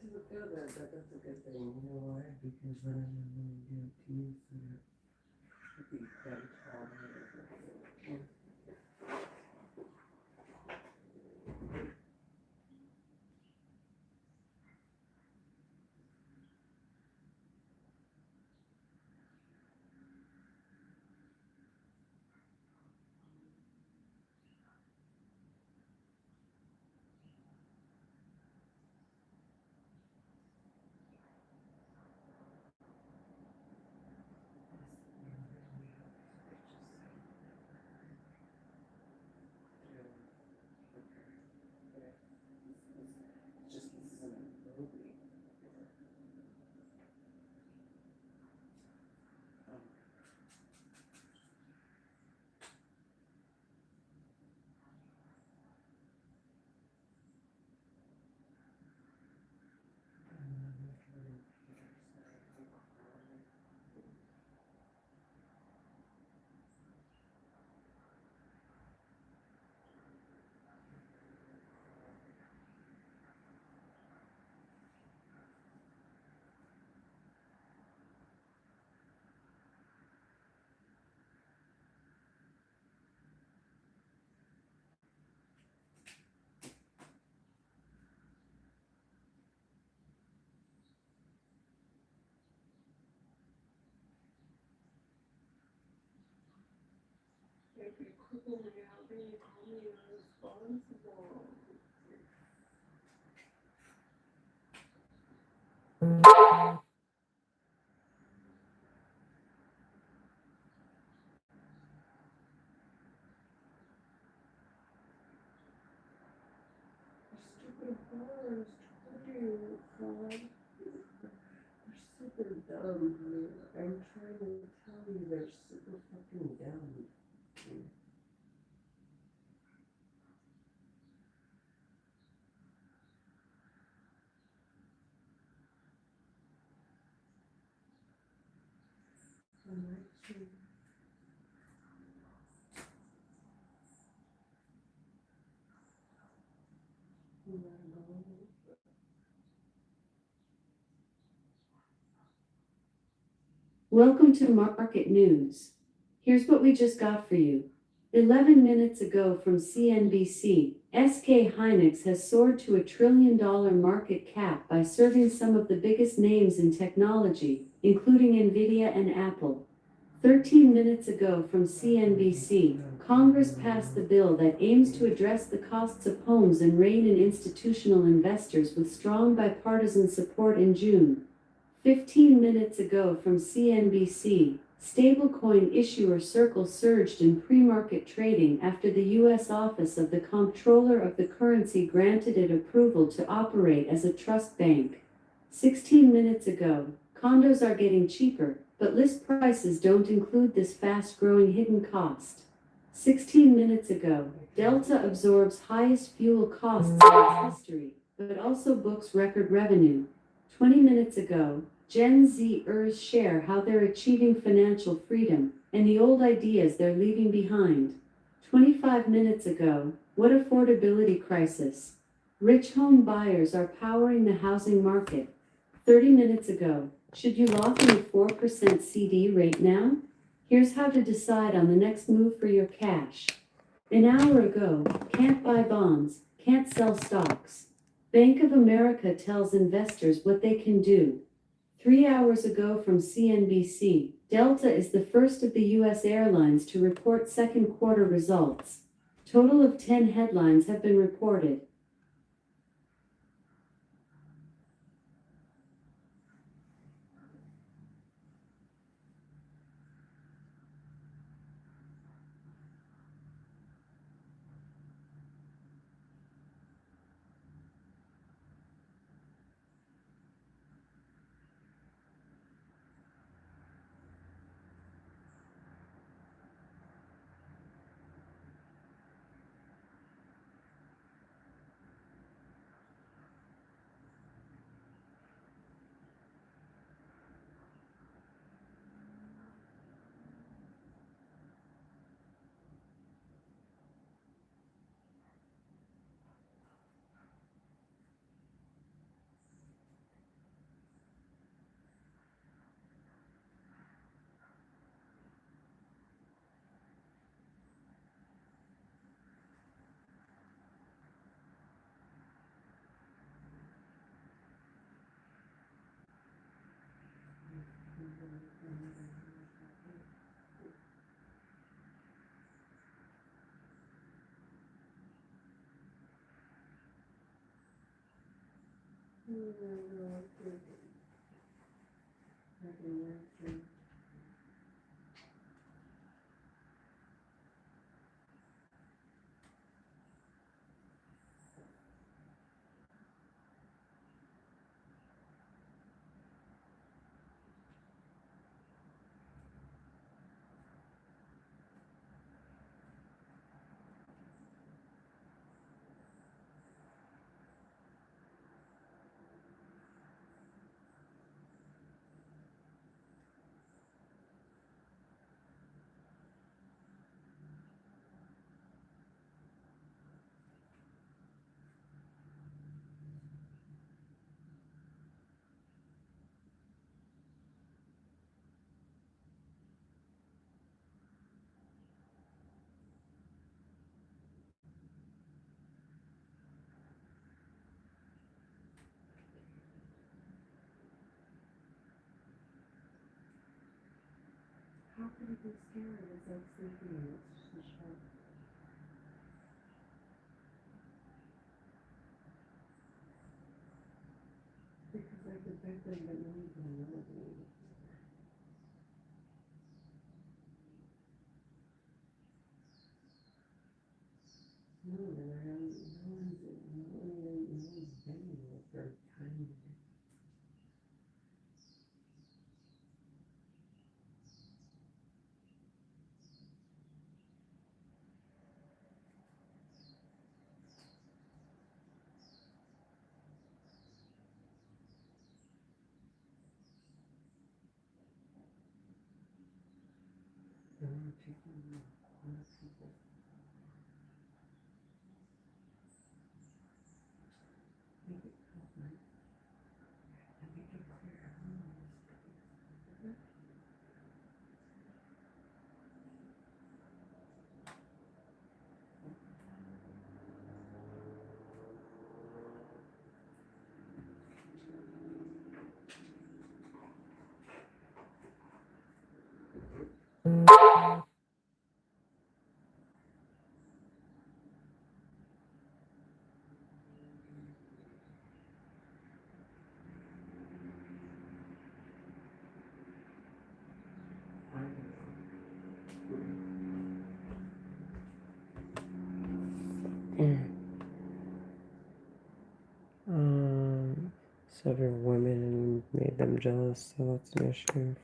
It doesn't feel good, but that's a good thing. You know why? Because then I'm going to do teams that should be quite tall. Just this isn't a movie. If you cripple me out, then you call me irresponsible. Stupid bars, told you, God. They're super dumb, honey. I'm trying to tell you, they're super fucking dumb. I'm actually, Welcome to Market News. Here's what we just got for you. 11 minutes ago from CNBC, SK Hynix has soared to a $1 trillion market cap by serving some of the biggest names in technology, including Nvidia and Apple. 13 minutes ago from CNBC, Congress passed the bill that aims to address the costs of homes and rein in institutional investors with strong bipartisan support in June. 15 minutes ago from CNBC, stablecoin issuer Circle surged in pre-market trading after the U.S. Office of the Comptroller of the Currency granted it approval to operate as a trust bank. 16 minutes ago, condos are getting cheaper, but list prices don't include this fast-growing hidden cost. 16 minutes ago, Delta absorbs highest fuel costs in its history, but also books record revenue. 20 minutes ago, Gen Zers share how they're achieving financial freedom and the old ideas they're leaving behind. 25 minutes ago, what affordability crisis? Rich home buyers are powering the housing market. 30 minutes ago, should you lock in a 4% CD rate now? Here's how to decide on the next move for your cash. An hour ago, can't buy bonds, can't sell stocks. Bank of America tells investors what they can do. 3 hours ago from CNBC, Delta is the first of the U.S. airlines to report second quarter results. Total of 10 headlines have been reported. How could it be scared? It's like sleeping. It's just a shock. Because I protect them, but no one's gonna know me. No, and I don't, no one's been here for time. No one taking me. No people. Make it tough, man. And make it clear. Several women made them jealous, so that's an issue.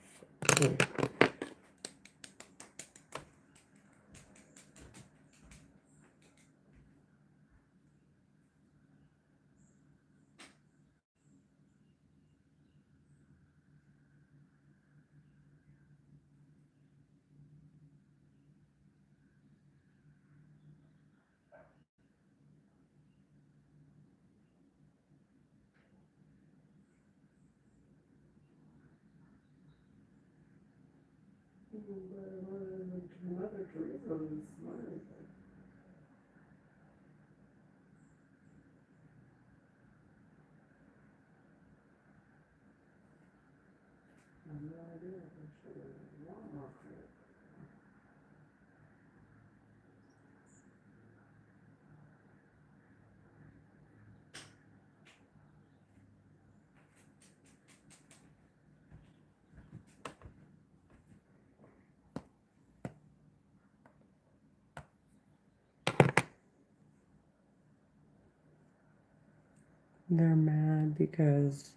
They're mad because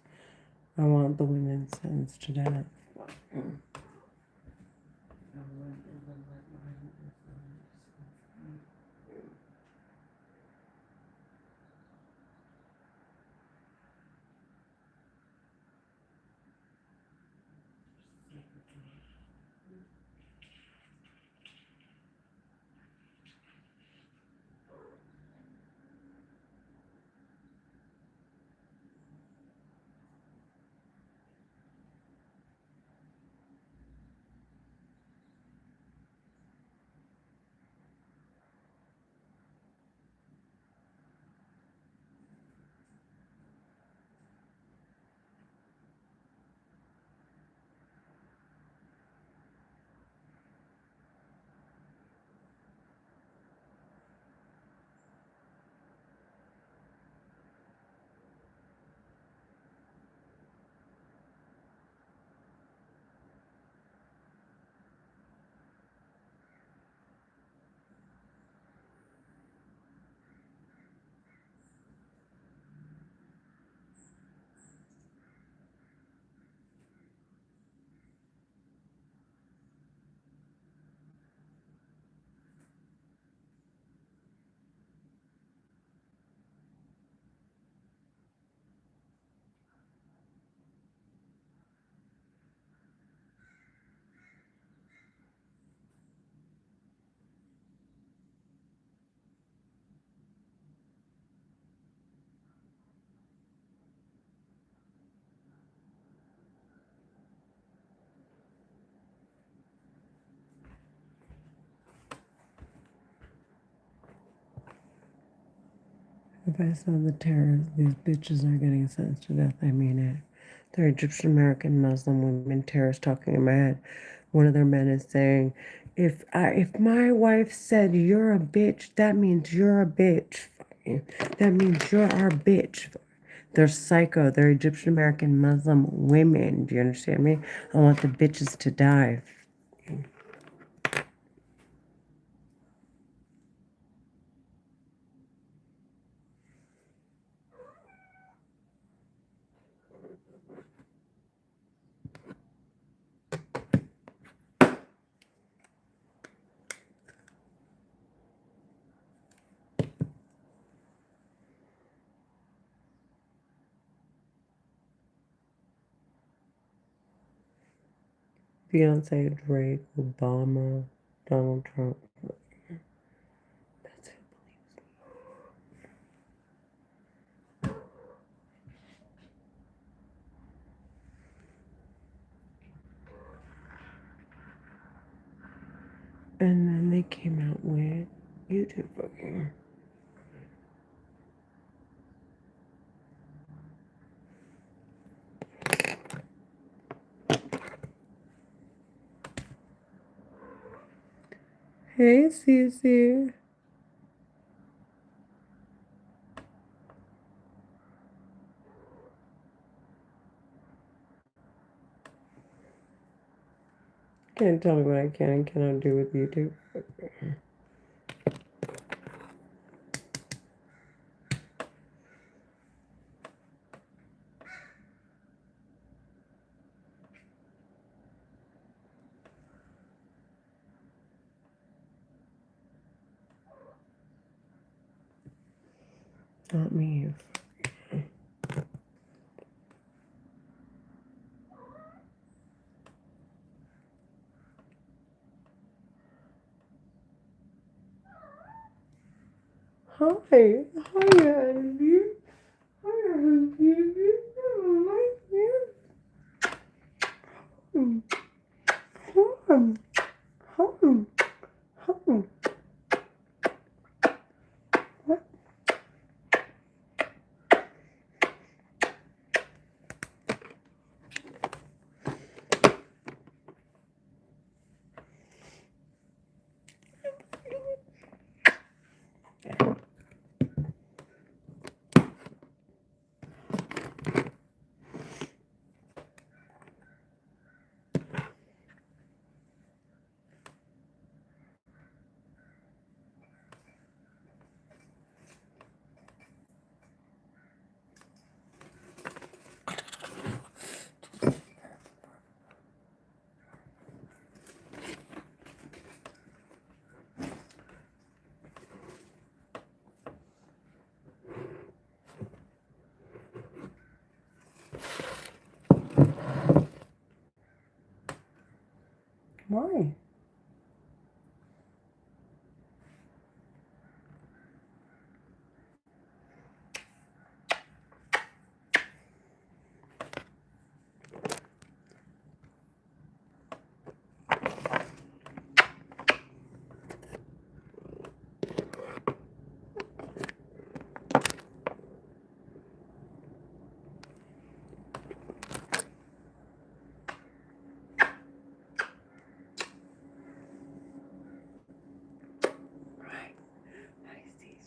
I want the women sentenced to death. If I saw the terrorists, these bitches are getting sentenced to death, I mean it. They're Egyptian American Muslim women terrorists talking in my head. One of their men is saying, if my wife said you're a bitch, that means you're a bitch. That means you're our bitch. They're psycho. They're Egyptian American Muslim women. Do you understand me? I want the bitches to die. Beyonce, Drake, Obama, Donald Trump. That's it. And then they came out with YouTube fucking. Hey, Cece. Can't tell me what I can and cannot do with YouTube. Not me. Hi. Hi, Andy. Hi, Andy. Hum, hum, hum, hum. Why? Right. I see.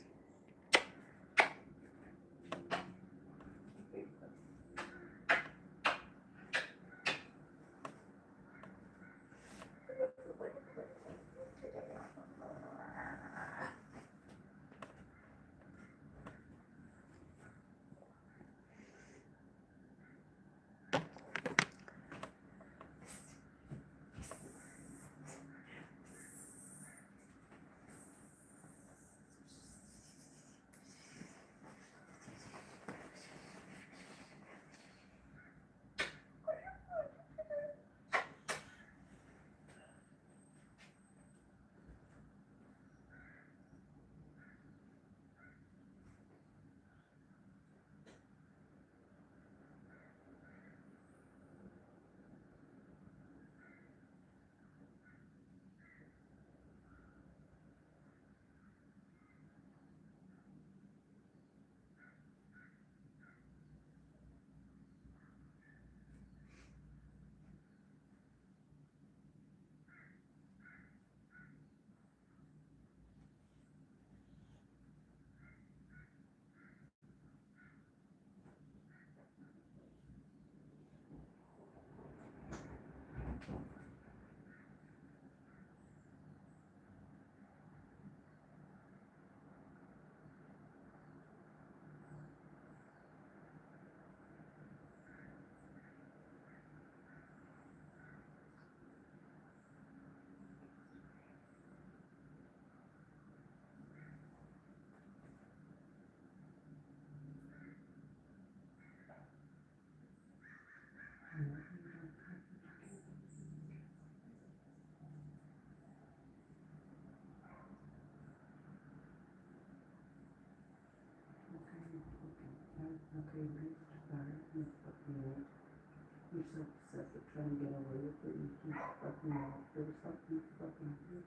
You're so upset with trying to get away with it. You keep fucking off. There's something fucking weird.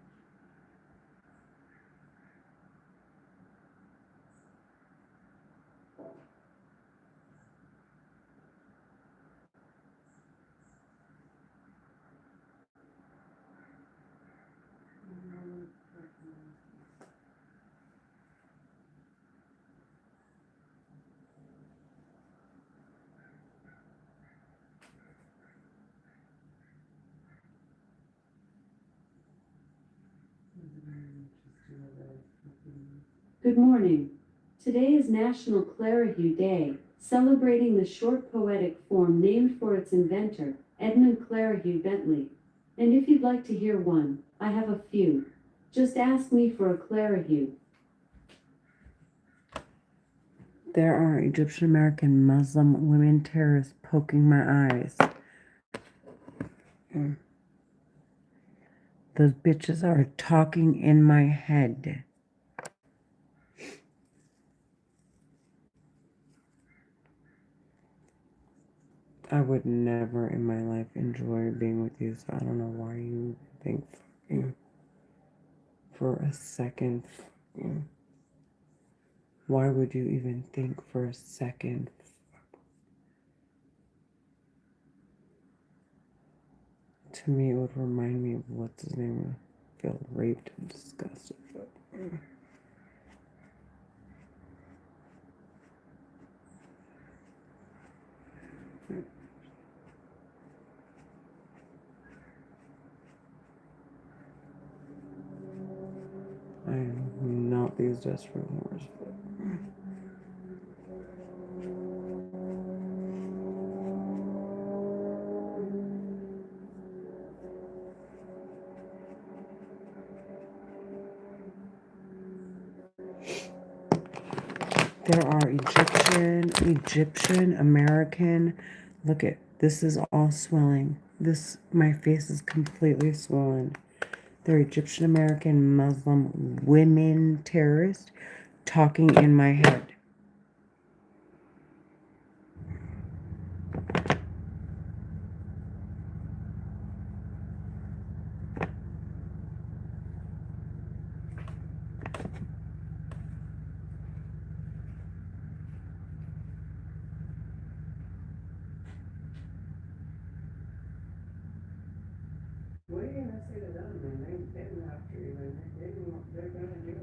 Good morning. Today is National Clerihew Day, celebrating the short poetic form named for its inventor, Edmund Clerihew Bentley. And if you'd like to hear one, I have a few. Just ask me for a Clerihew. There are Egyptian American Muslim women terrorists poking my eyes. Those bitches are talking in my head. I would never in my life enjoy being with you, so I don't know why you think for a second. Why would you even think for a second? To me, it would remind me of what's his name. I feel raped and disgusted. I am not these desperate whores. There are Egyptian, American. Look at this is all swelling. My face is completely swollen. They're Egyptian American Muslim women terrorists talking in my head. What are you going to say to them? They didn't have to even. They're going to do it.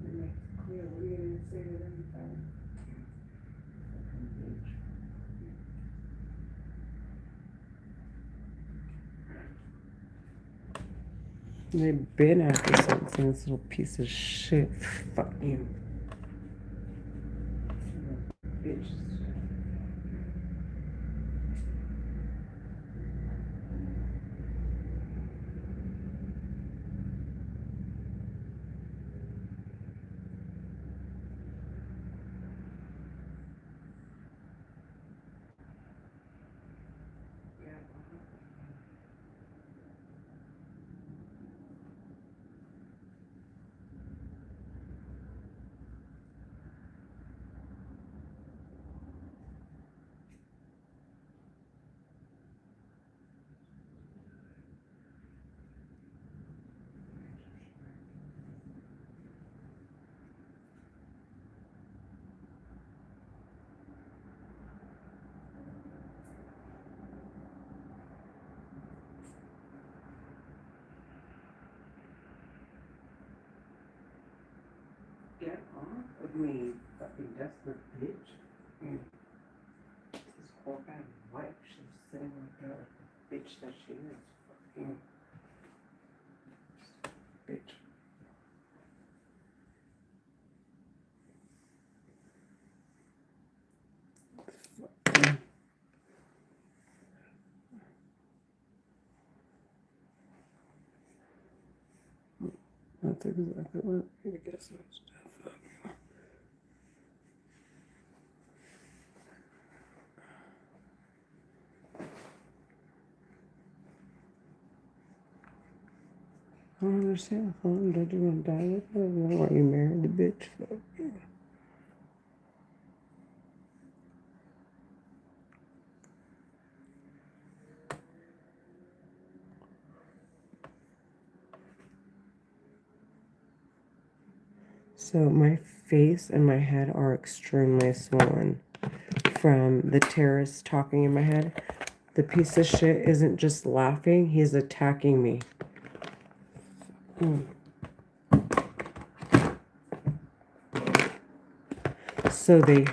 And make it clear. What are you going to say to them? They've been after something, this little piece of shit. Fuck you. Bitch. Get off of me, fucking desperate bitch. This poor bad wife, she's sitting right there like the bitch that she is. Fucking bitch. That's exactly what I'm gonna get some stuff. I don't understand. Don't you want to die with her? Why are you married the bitch? So my face and my head are extremely swollen from the terrorist talking in my head. The piece of shit isn't just laughing, he's attacking me. So they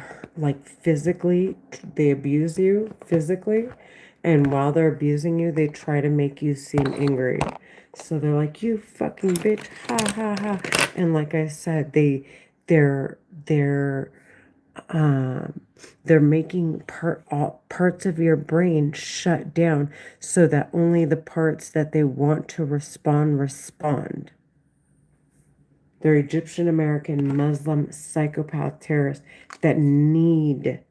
they abuse you physically, and while they're abusing you, they try to make you seem angry. So they're like, "You fucking bitch, ha ha ha," and like I said, they're they're making parts of your brain shut down so that only the parts that they want to respond. They're Egyptian American Muslim psychopath terrorists that need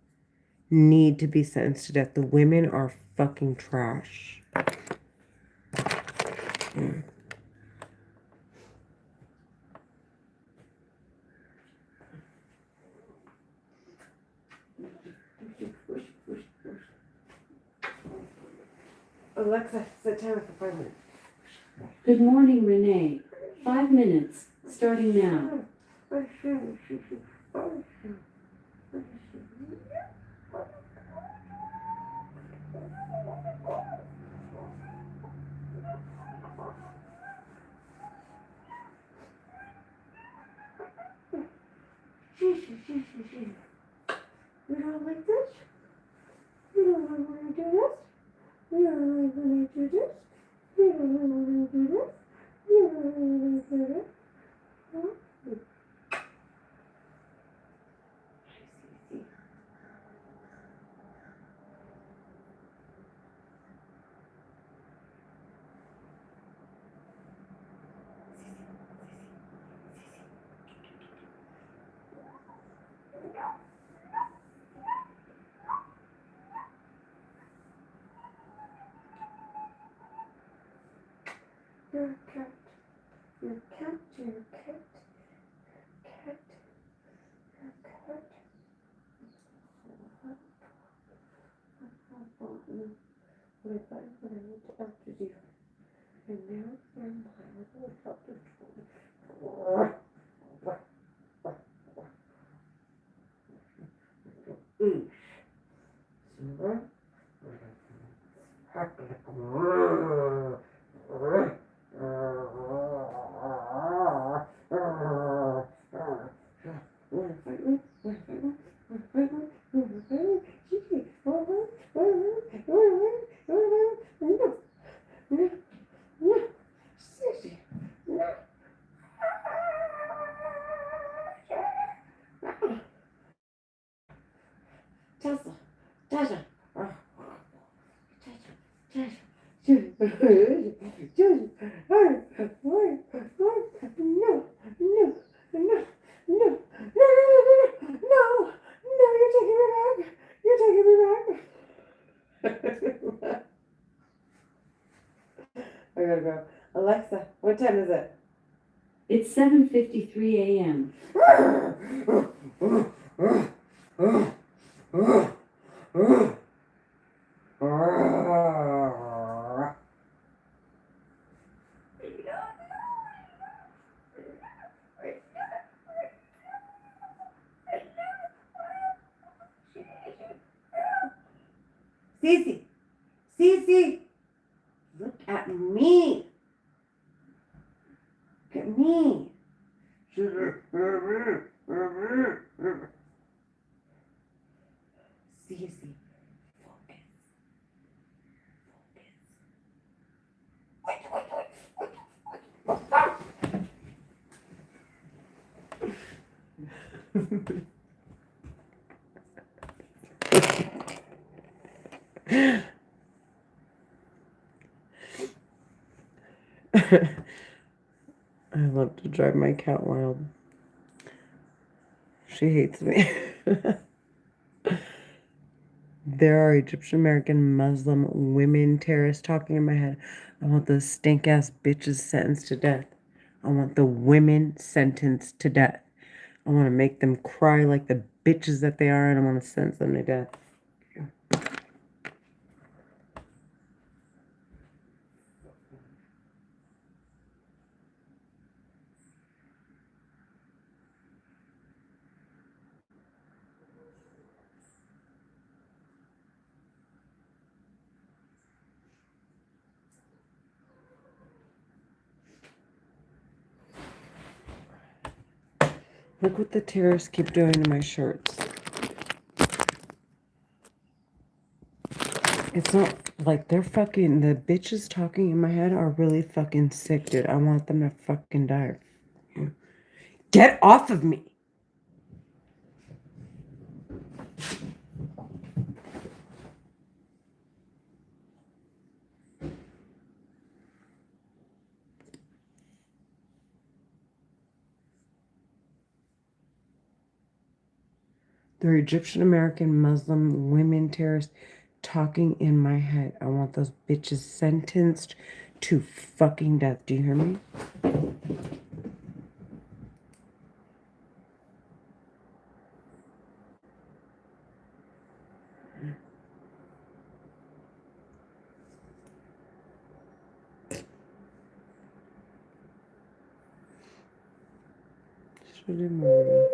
to be sentenced to death. The women are fucking trash. Alexa, set timer for 5 minutes. Good morning, Renee. 5 minutes, starting now. You don't like this? You don't like when I do this? You don't like when I do this? You don't like when I do this? You don't like when I do this? Huh? You're a cat. You're a cat. You're a cat. Cat. You're a cat. What I thought what I need to talk to you. And now I'm going to talk to you. Tesla, Tesla. I gotta go. Alexa, what time is it? It's 7:53 a.m. Cece, Cece, look at me. Look at me. Cece, focus. I love to drive my cat wild. She hates me. There are Egyptian American Muslim women terrorists talking in my head. I want those stink ass bitches sentenced to death. I want the women sentenced to death. I want to make them cry like the bitches that they are, and I want to sentence them to death. Look what the terrorists keep doing to my shirts. It's not like they're fucking, the bitches talking in my head are really fucking sick, dude. I want them to fucking die. Get off of me! They're Egyptian American Muslim women terrorists talking in my head. I want those bitches sentenced to fucking death. Do you hear me? Should have moved.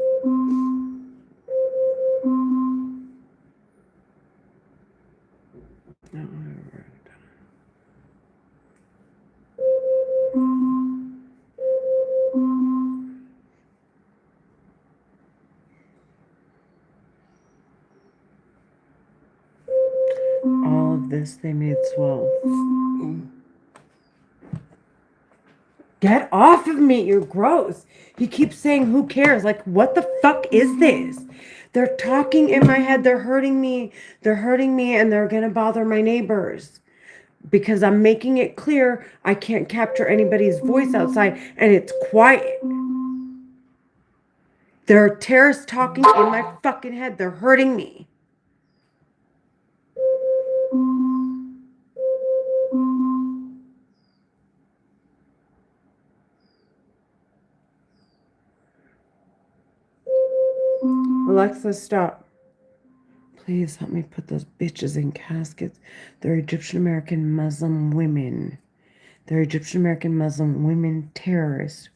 All of this they made swell. Get off of me, you're gross. He keeps saying, who cares? Like, what the fuck is this? They're talking in my head. They're hurting me. They're hurting me, and they're going to bother my neighbors. Because I'm making it clear I can't capture anybody's voice outside, and it's quiet. There are terrorists talking in my fucking head. They're hurting me. Alexa, stop. Please help me put those bitches in caskets. They're Egyptian American Muslim women. They're Egyptian American Muslim women terrorists.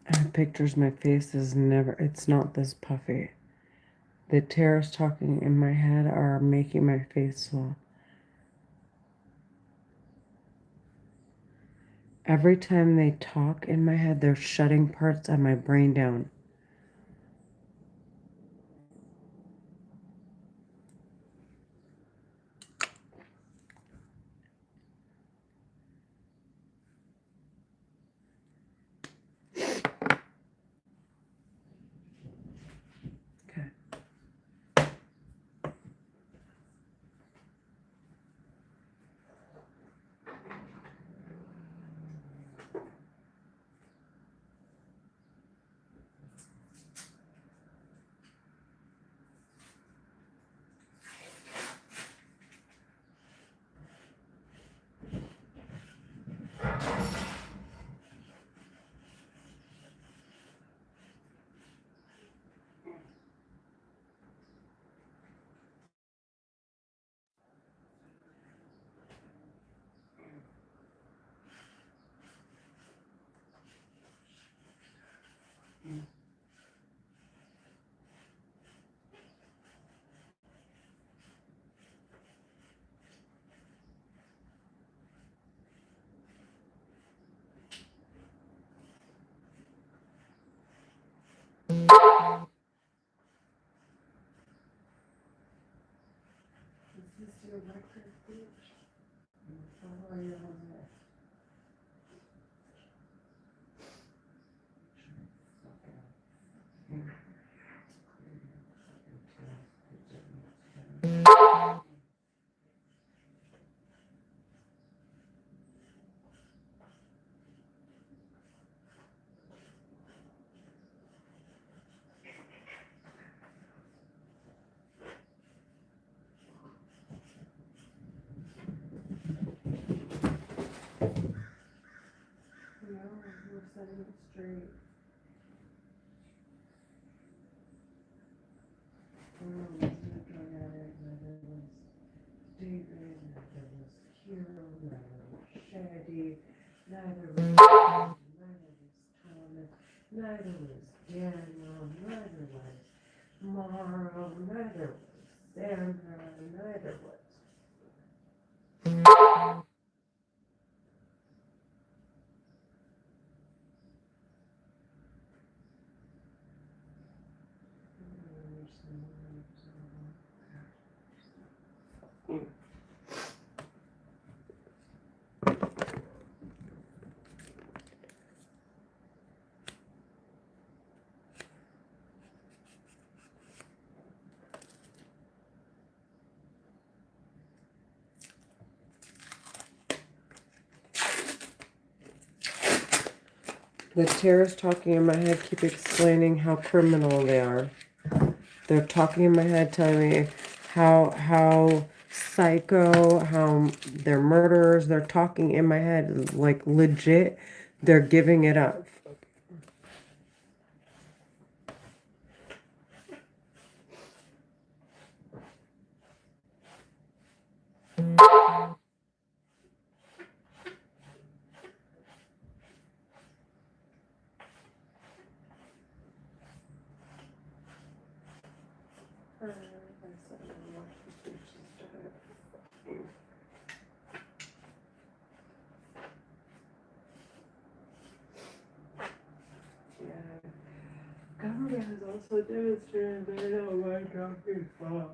I have pictures. My face is never, it's not this puffy. The terrorists talking in my head are making my face swell. Every time they talk in my head, they're shutting parts of my brain down. Okay. neither was Shaggy, neither was Tom, neither was Daniel, neither was Morrow, neither was Sandra, neither was. The terrorists talking in my head keep explaining how criminal they are. They're talking in my head, telling me how psycho, how they're murderers. They're talking in my head like legit. They're giving it up. Government has also demonstrated they don't like talking from.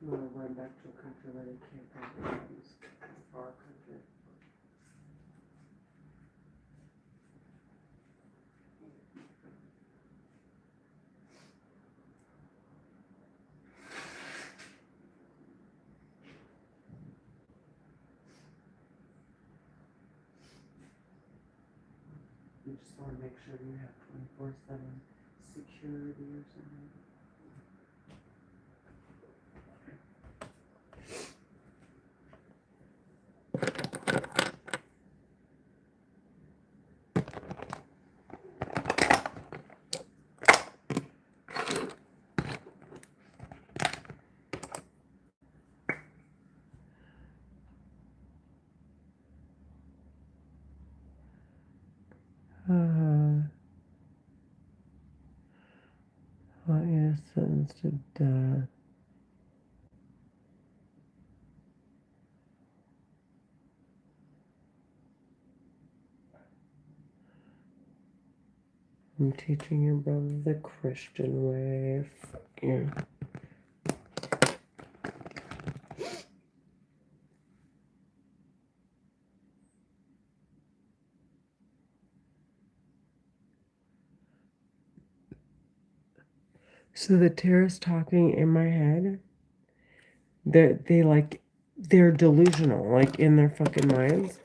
No, I went back to a country where they can't go to our country. You just want to make sure you have 24/7 security or something. What is sentenced to death? I'm teaching your brother the Christian way. Fuck you. So the terrorists talking in my head, they're delusional, like in their fucking minds.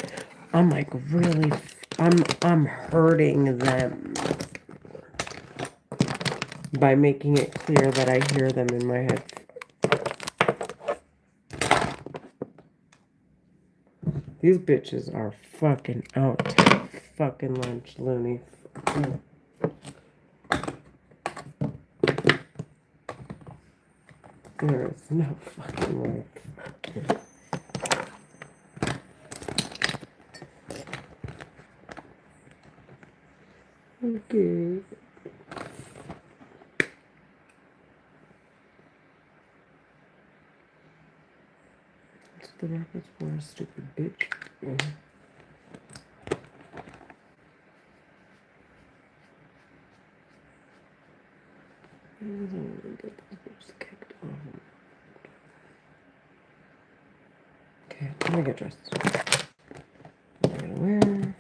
I'm like really, I'm hurting them by making it clear that I hear them in my head. These bitches are fucking out to fucking lunch, loony. There is no fucking way. Okay. That's the records for a stupid bitch. Yeah. I don't want to get this bitch kicked off. Okay, let me get dressed. I'm gonna wear.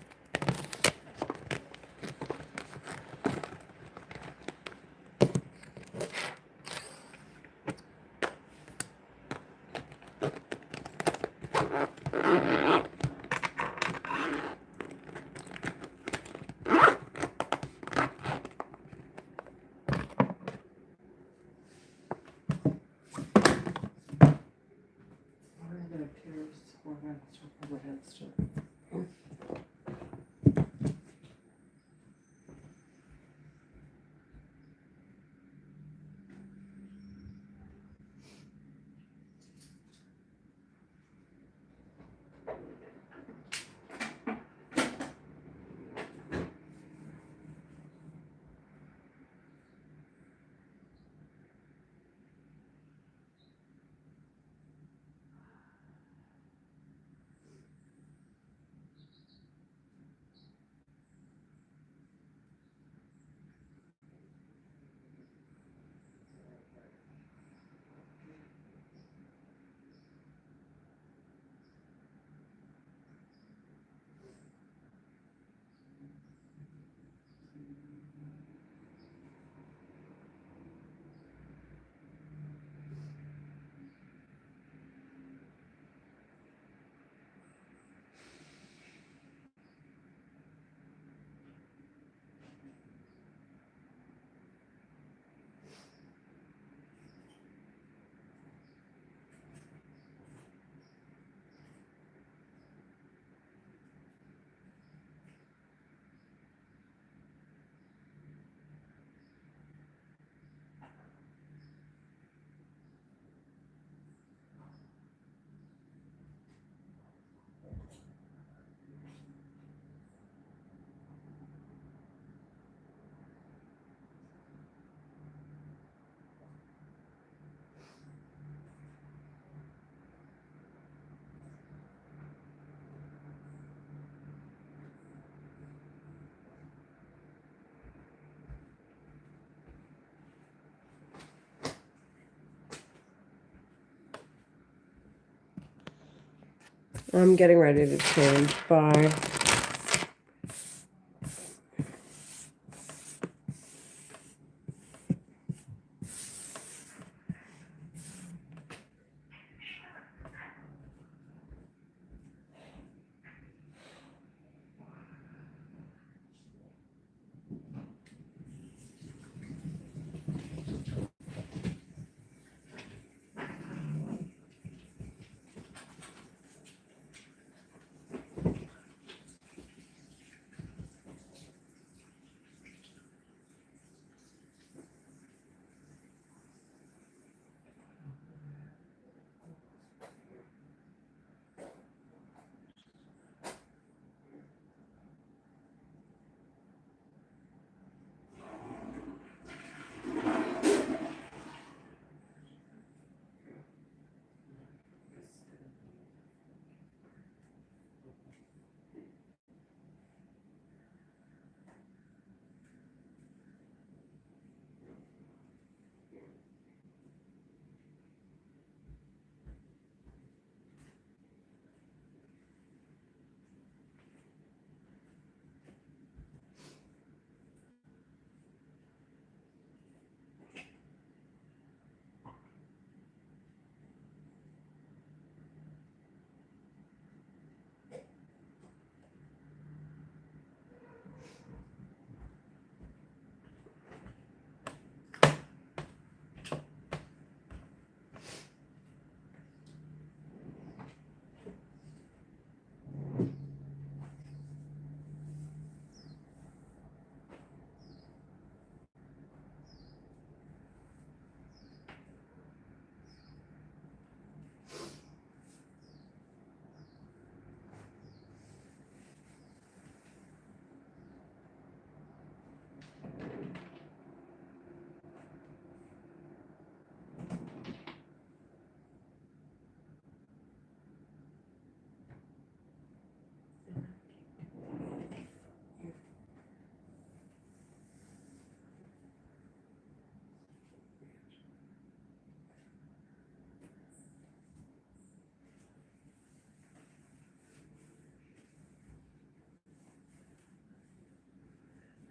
I'm getting ready to change. Bye.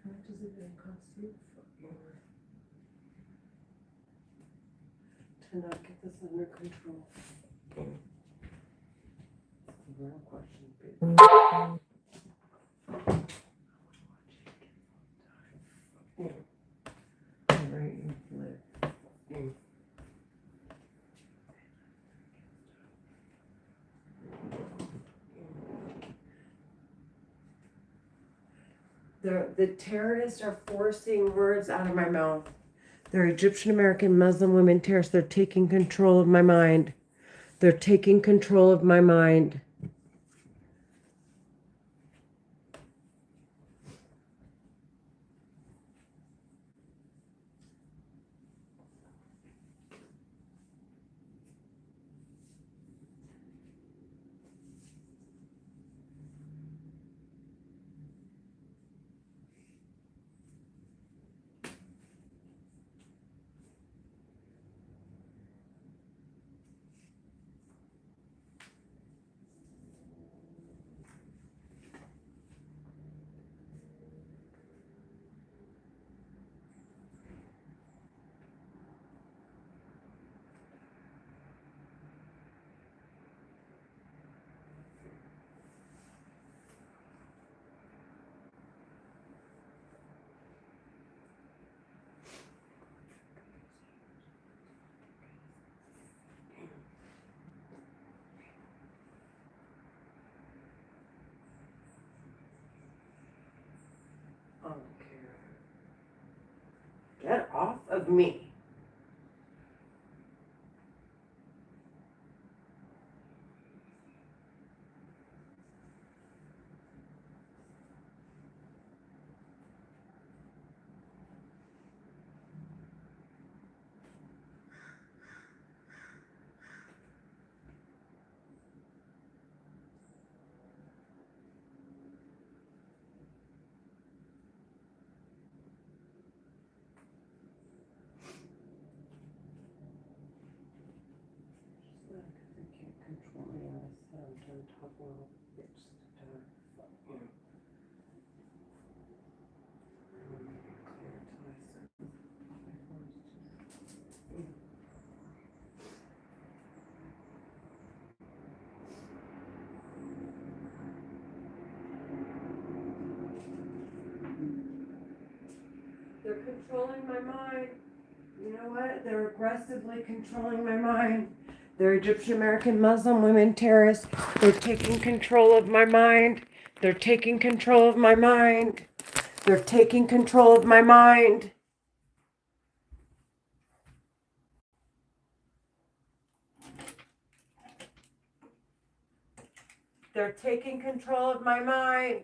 How much is it going to cost you to not get this under control? The real question, baby. Right, you live. The terrorists are forcing words out of my mouth. They're Egyptian American Muslim women terrorists. They're taking control of my mind. They're taking control of my mind. I don't care. Get off of me. talking all the bitch stuff. You know, I want to make it clear until I said my first. They're controlling my mind. You know what? They're aggressively controlling my mind. They're Egyptian American Muslim women terrorists. They're taking control of my mind. They're taking control of my mind. They're taking control of my mind. They're taking control of my mind.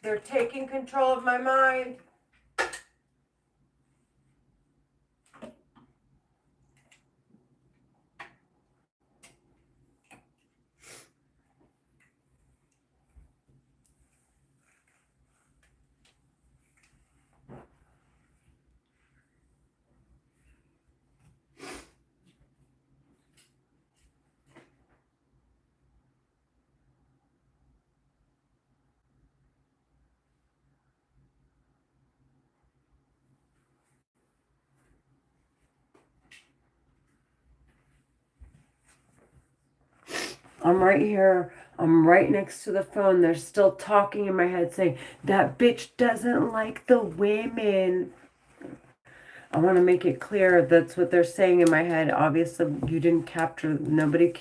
They're taking control of my mind. I'm right here. I'm right next to the phone. They're still talking in my head saying, that bitch doesn't like the women. I want to make it clear that's what they're saying in my head. Obviously, you didn't capture, nobody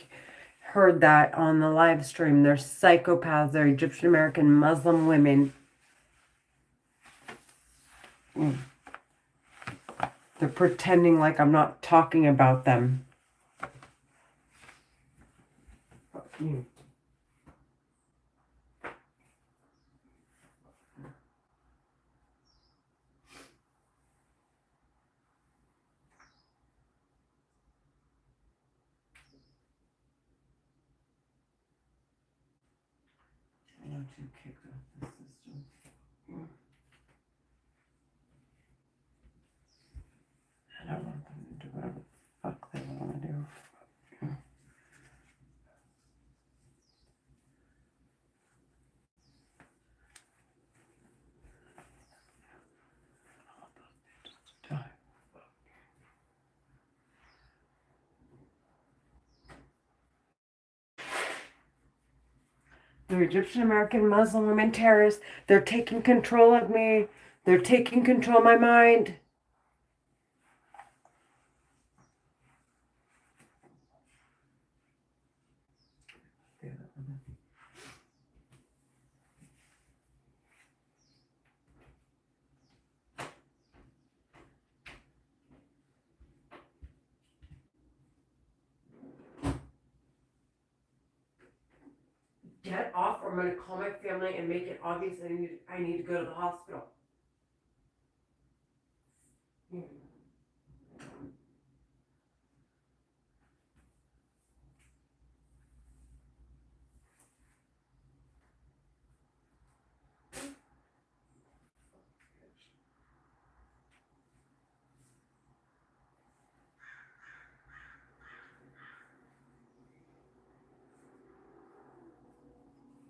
heard that on the live stream. They're psychopaths. They're Egyptian American Muslim women. They're pretending like I'm not talking about them. Fuck you. I want you kicked off the system. I don't want them to do whatever the fuck they want to do. Die. They're Egyptian American Muslim women terrorists. They're taking control of me. They're taking control of my mind. Get off or I'm going to call my family and make it obvious that I need to go to the hospital.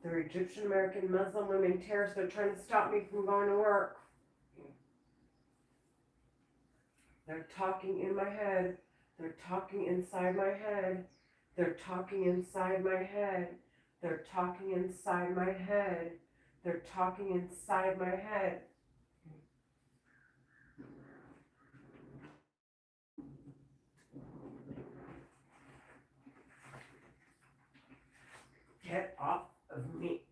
They're Egyptian American Muslim women terrorists. They're trying to stop me from going to work. They're talking in my head. They're talking inside my head. They're talking inside my head. They're talking inside my head. They're talking inside my head. Get off of me.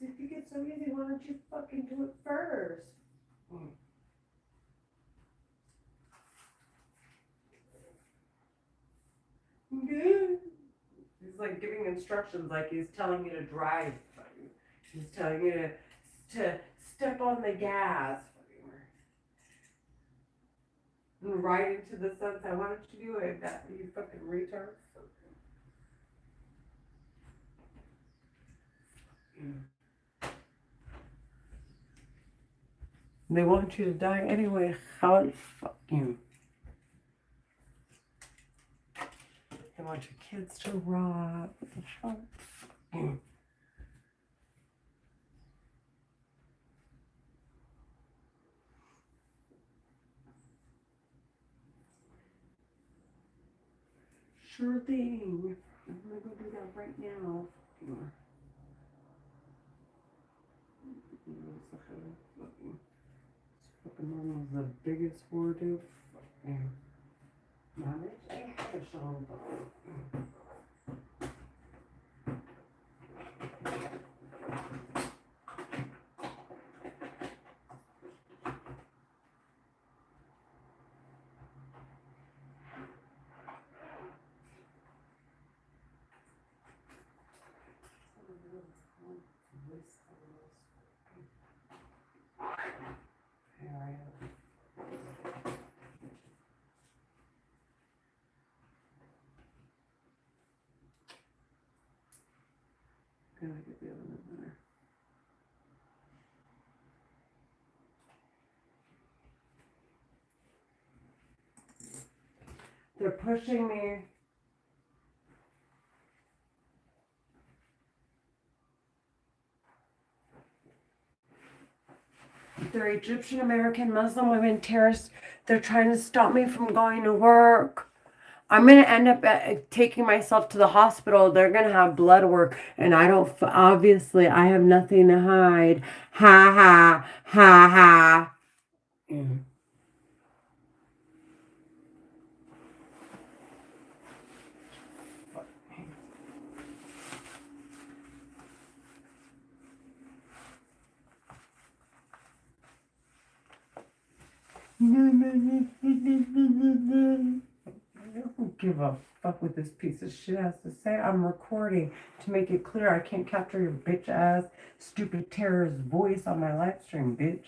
If you get so easy, why don't you fucking do it first? Good. like giving instructions, like he's telling you to drive. He's telling you to step on the gas. And ride into the sunset. Why don't you do it, that you fucking retard? They want you to die anyway. How the fuck you? They want your kids to rot. What the fuck? Sure thing. I'm gonna go do that right now. Fucking mom was the biggest whore, dude. Mom, I have a song. Gotta get the other one better. They're pushing me. They're Egyptian American Muslim women terrorists. They're trying to stop me from going to work. I'm going to end up taking myself to the hospital. They're going to have blood work. And I don't, obviously, I have nothing to hide. Ha ha, ha ha. Mm. I don't give a fuck what this piece of shit has to say. I'm recording to make it clear I can't capture your bitch ass stupid terrorist voice on my live stream, bitch.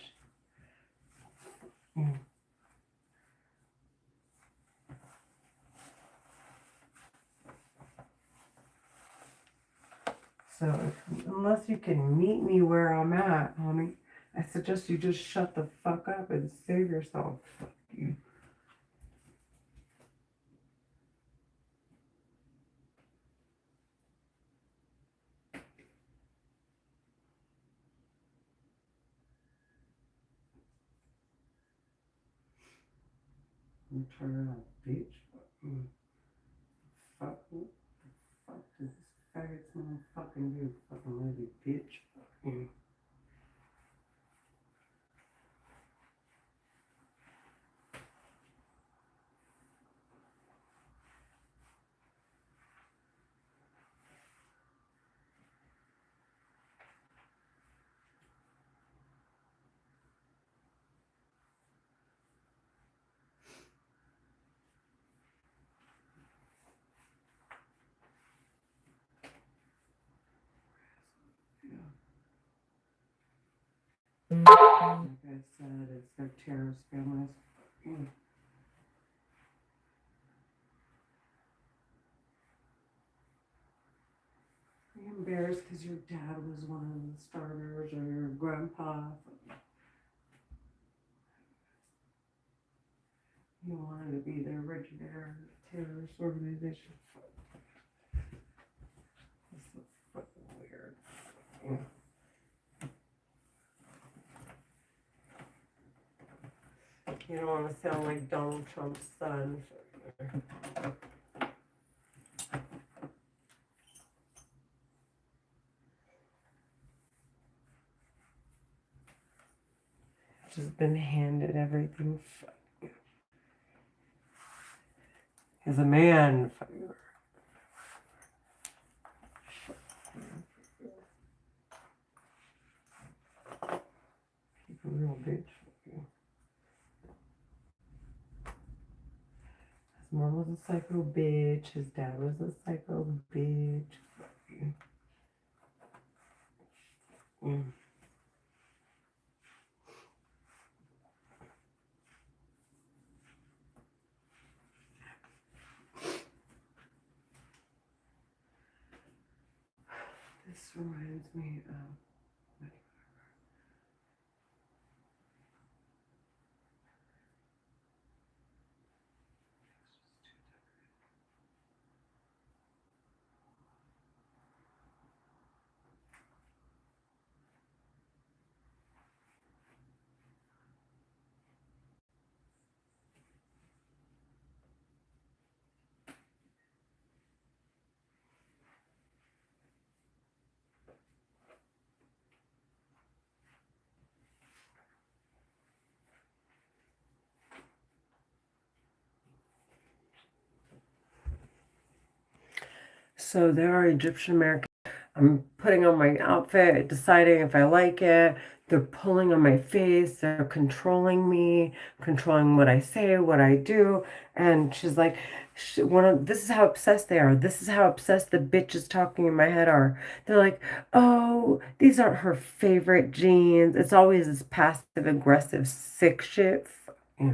So unless you can meet me where I'm at, homie, I suggest you just shut the fuck up and save yourself. Fuck you. Turn around, bitch. Fuck. Fuck does this faggot smell fucking do? Fucking lady, bitch. Like I said, it's their terrorist families. Are you embarrassed because your dad was one of the starters or your grandpa? You wanted to be the originator of the terrorist organization. This is fucking weird. You don't want to sound like Donald Trump's son. Just been handed everything. As a man. Keep a real bitch. mom was a psycho bitch. His dad was a psycho bitch. Mm. This reminds me of. So there are Egyptian American. I'm putting on my outfit, deciding if I like it. They're pulling on my face. They're controlling me, controlling what I say, what I do. And she's like, this is how obsessed they are. This is how obsessed the bitches talking in my head are. They're like, oh, these aren't her favorite jeans. It's always this passive aggressive sick shit. Yeah.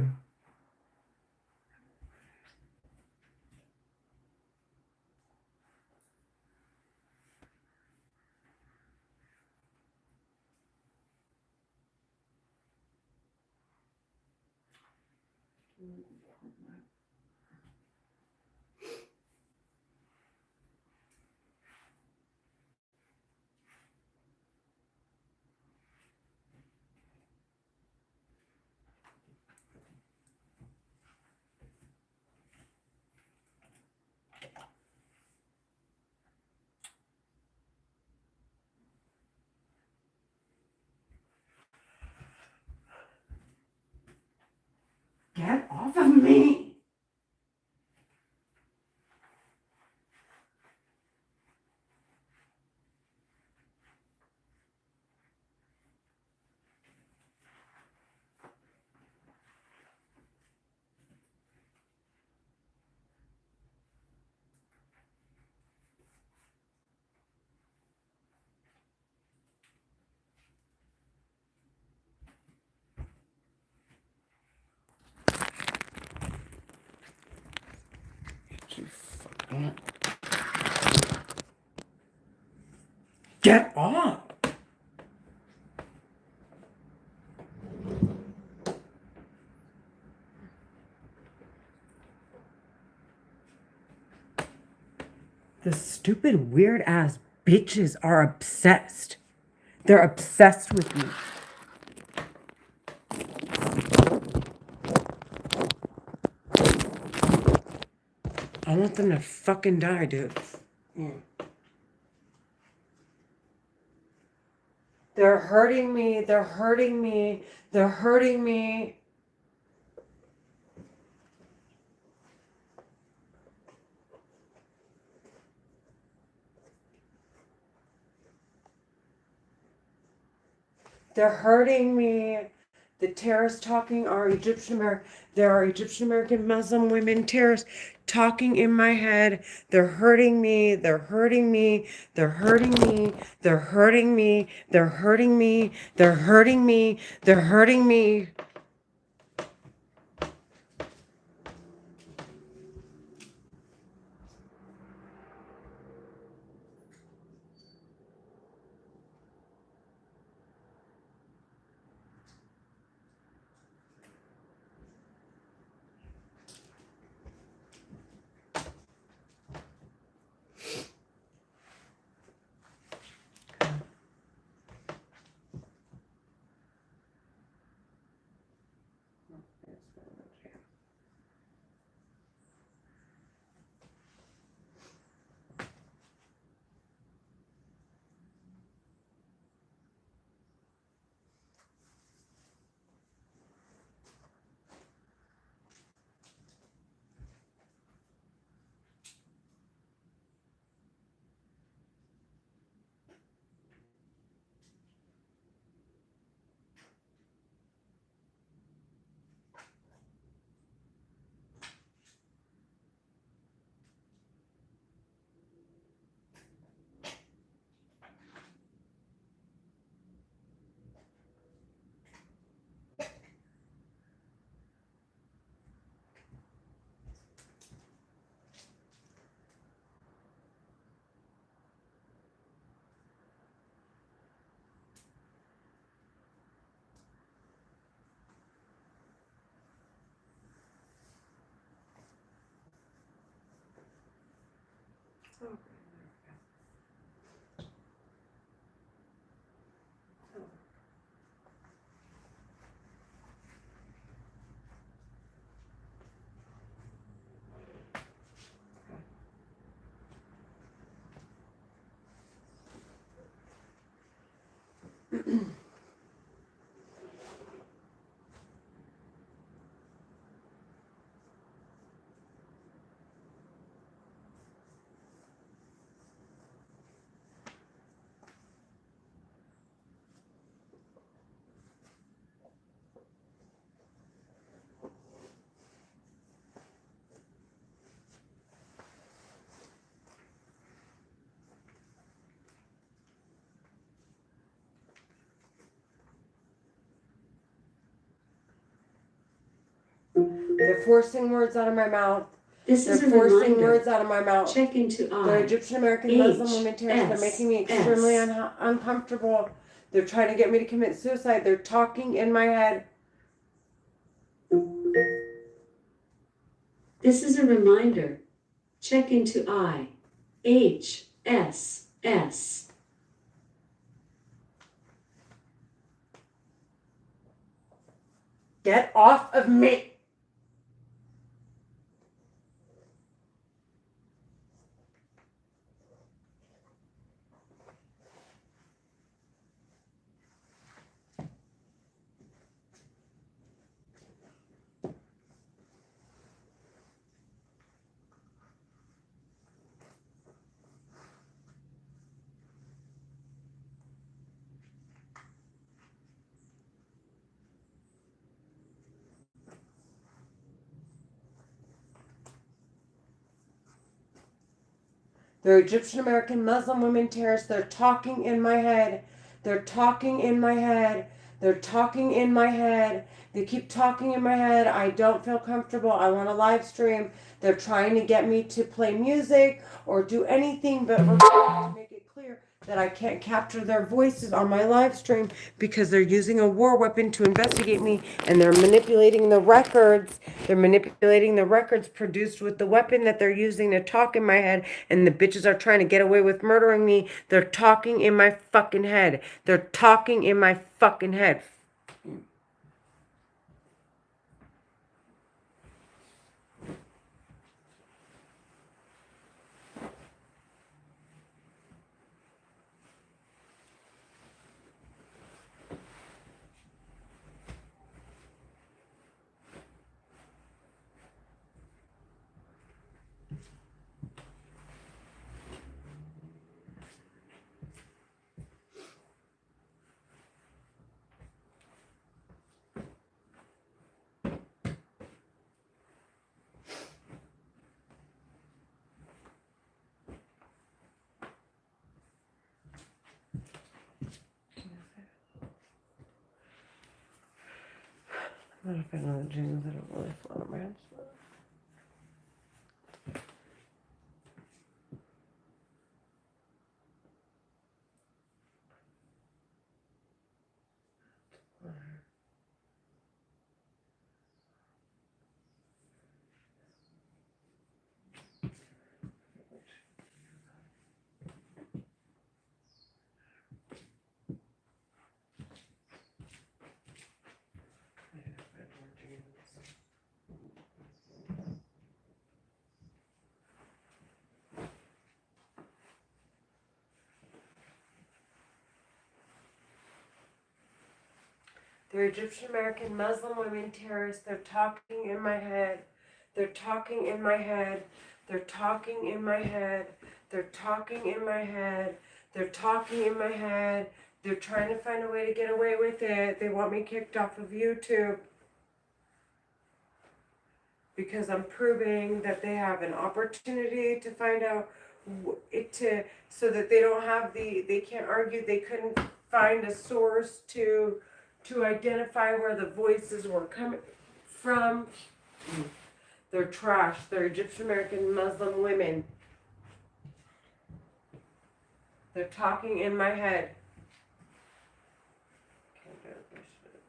Get off of me! You fucking get off! The stupid weird ass bitches are obsessed. They're obsessed with me. I want them to fucking die, dude. Mm. They're hurting me. They're hurting me. They're hurting me. They're hurting me. The terrorists talking are Egyptian American. There are Egyptian American Muslim women terrorists talking in my head. They're hurting me. They're hurting me. They're hurting me. They're hurting me. They're hurting me. They're hurting me. They're hurting me. They're forcing words out of my mouth. This They're is a forcing reminder. words out of my mouth. Check into They're I. Egyptian American Muslim H, women terrorists. They're S, making me extremely S. uncomfortable. They're trying to get me to commit suicide. They're talking in my head. This is a reminder. Check into I. H, S, S. Get off of me. They're Egyptian American Muslim women terrorists. They're talking in my head. They're talking in my head. They're talking in my head. They keep talking in my head. I don't feel comfortable. I want to live stream. They're trying to get me to play music or do anything but refuse to make it clear that I can't capture their voices on my live stream because they're using a war weapon to investigate me, and they're manipulating the records. They're manipulating the records produced with the weapon that they're using to talk in my head, and the bitches are trying to get away with murdering me. They're talking in my fucking head. They're talking in my fucking head. I'm not a fan of the jeans. I don't really flutter my hands. They're Egyptian American Muslim women terrorists. They're talking in my head. They're talking in my head. They're talking in my head. They're talking in my head. They're talking in my head. They're trying to find a way to get away with it. They want me kicked off of YouTube because I'm proving that they have an opportunity to find out so that they don't have they can't argue they couldn't find a source to identify where the voices were coming from. They're trash. They're Egyptian American Muslim women. They're talking in my head. Can't do this shit.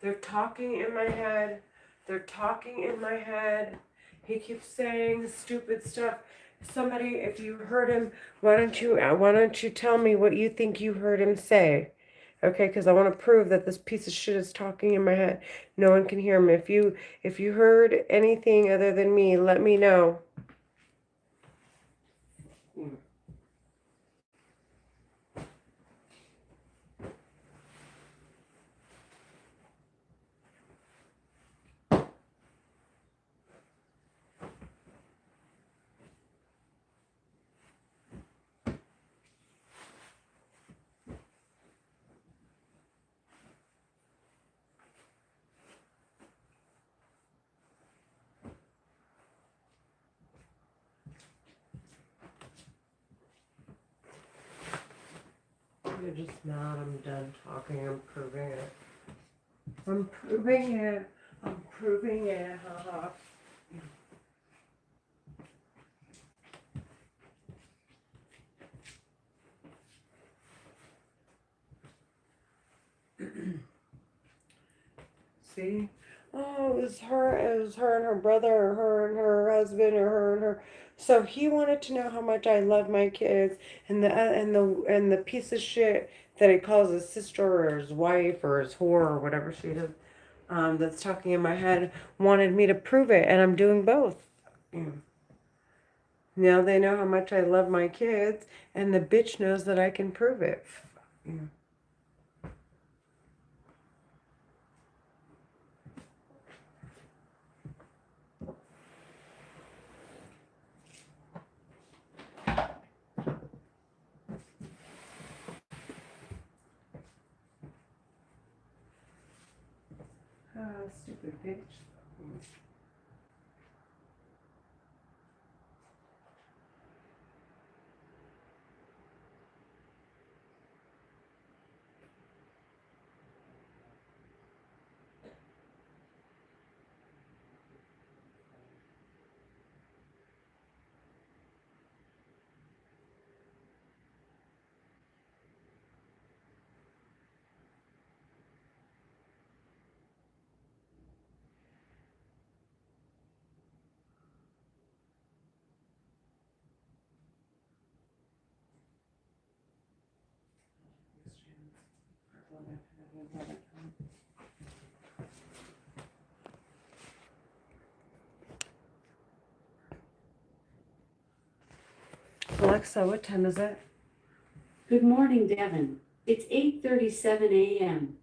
They're talking in my head. They're talking in my head. He keeps saying stupid stuff. Somebody, if you heard him, why don't you tell me what you think you heard him say? Okay, because I want to prove that this piece of shit is talking in my head. No one can hear me. If you heard anything other than me, let me know. You're just mad. I'm done talking. I'm proving it. I'm proving it. I'm proving it. Haha. See? Oh, it was her and her brother, or her and her husband, or her and her. So he wanted to know how much I love my kids, and the piece of shit that he calls his sister or his wife or his whore or whatever she is, that's talking in my head, wanted me to prove it, and I'm doing both. Now they know how much I love my kids, and the bitch knows that I can prove it. Ah, stupid bitch. Alexa, what time is it? Good morning, Devin. It's 8:37 a.m.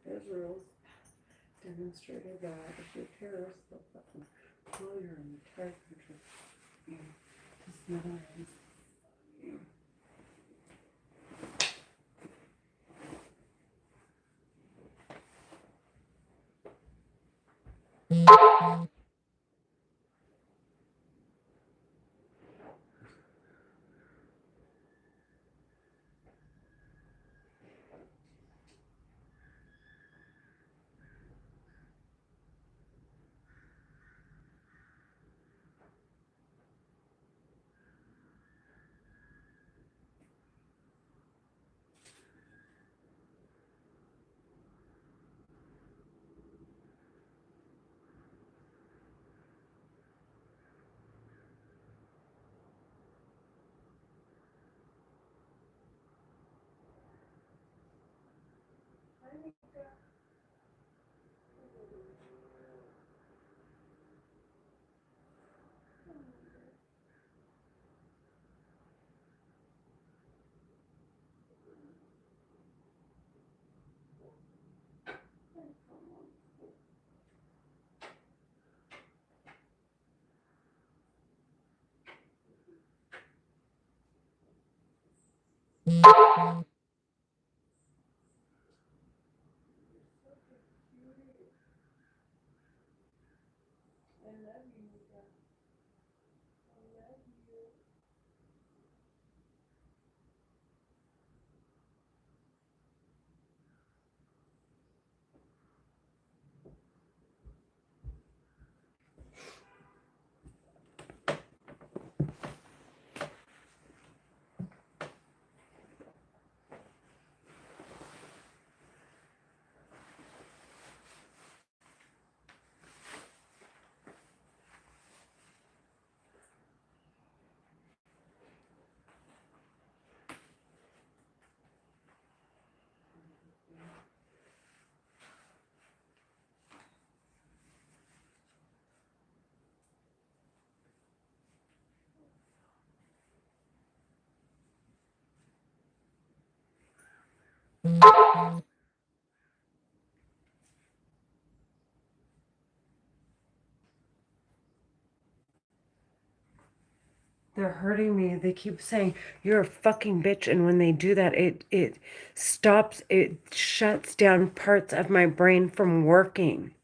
Israel's demonstrated that if you're terrorists, they'll fucking kill your entire country. To smithereens. They're hurting me. They keep saying, "You're a fucking bitch." And when they do that, it stops, it shuts down parts of my brain from working.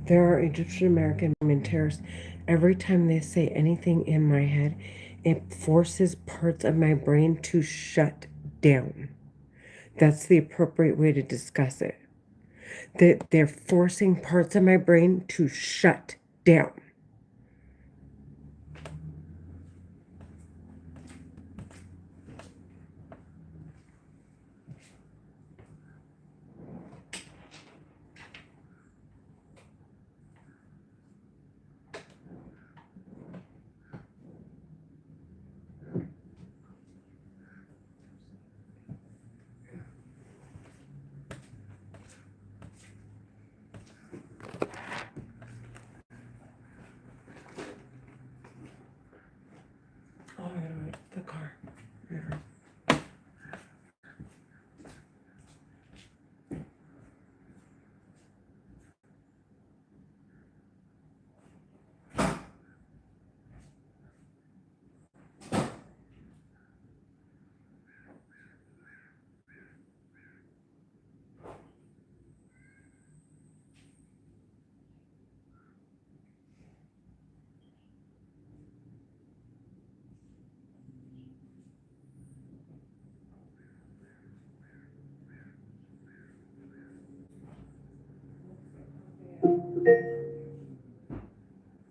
There are Egyptian American women terrorists. Every time they say anything in my head, it forces parts of my brain to shut down. That's the appropriate way to discuss it. That they're forcing parts of my brain to shut down.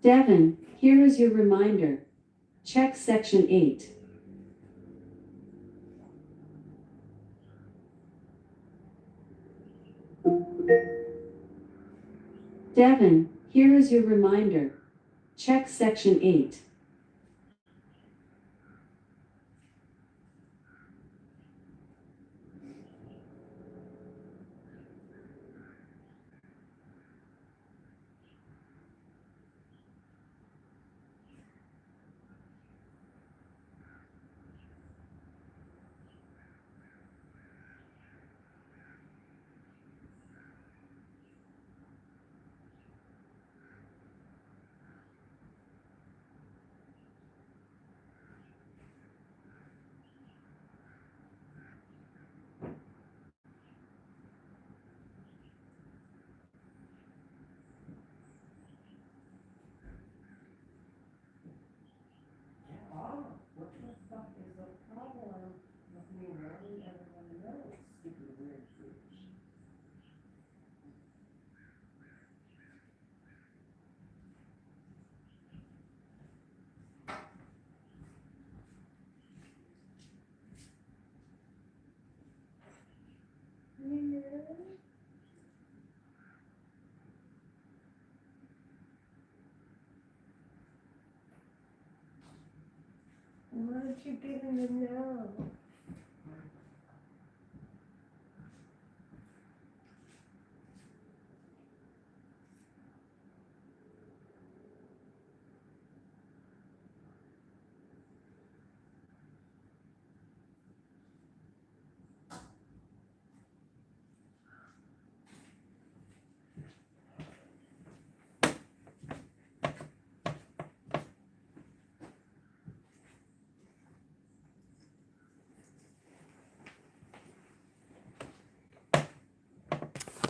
Devin, here is your reminder. Check section 8. Devin, here is your reminder. Check section 8. What did you get in the nose?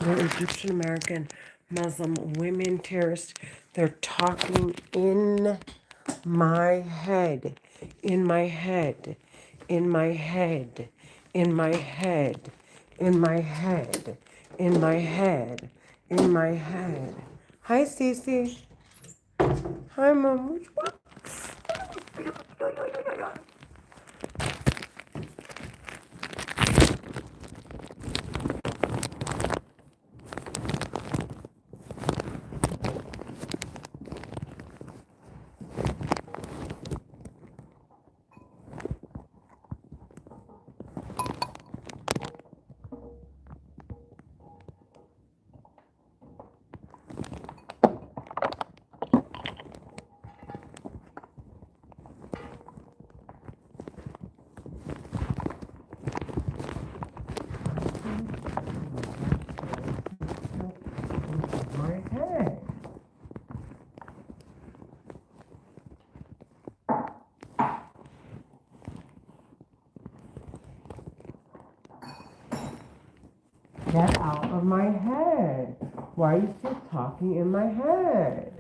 The Egyptian American Muslim women terrorists, they're talking in my head, in my head, in my head, in my head, in my head, in my head, in my head. Hi, Cece. Hi, Mom. My head. Get out of my head. Why are you still talking in my head?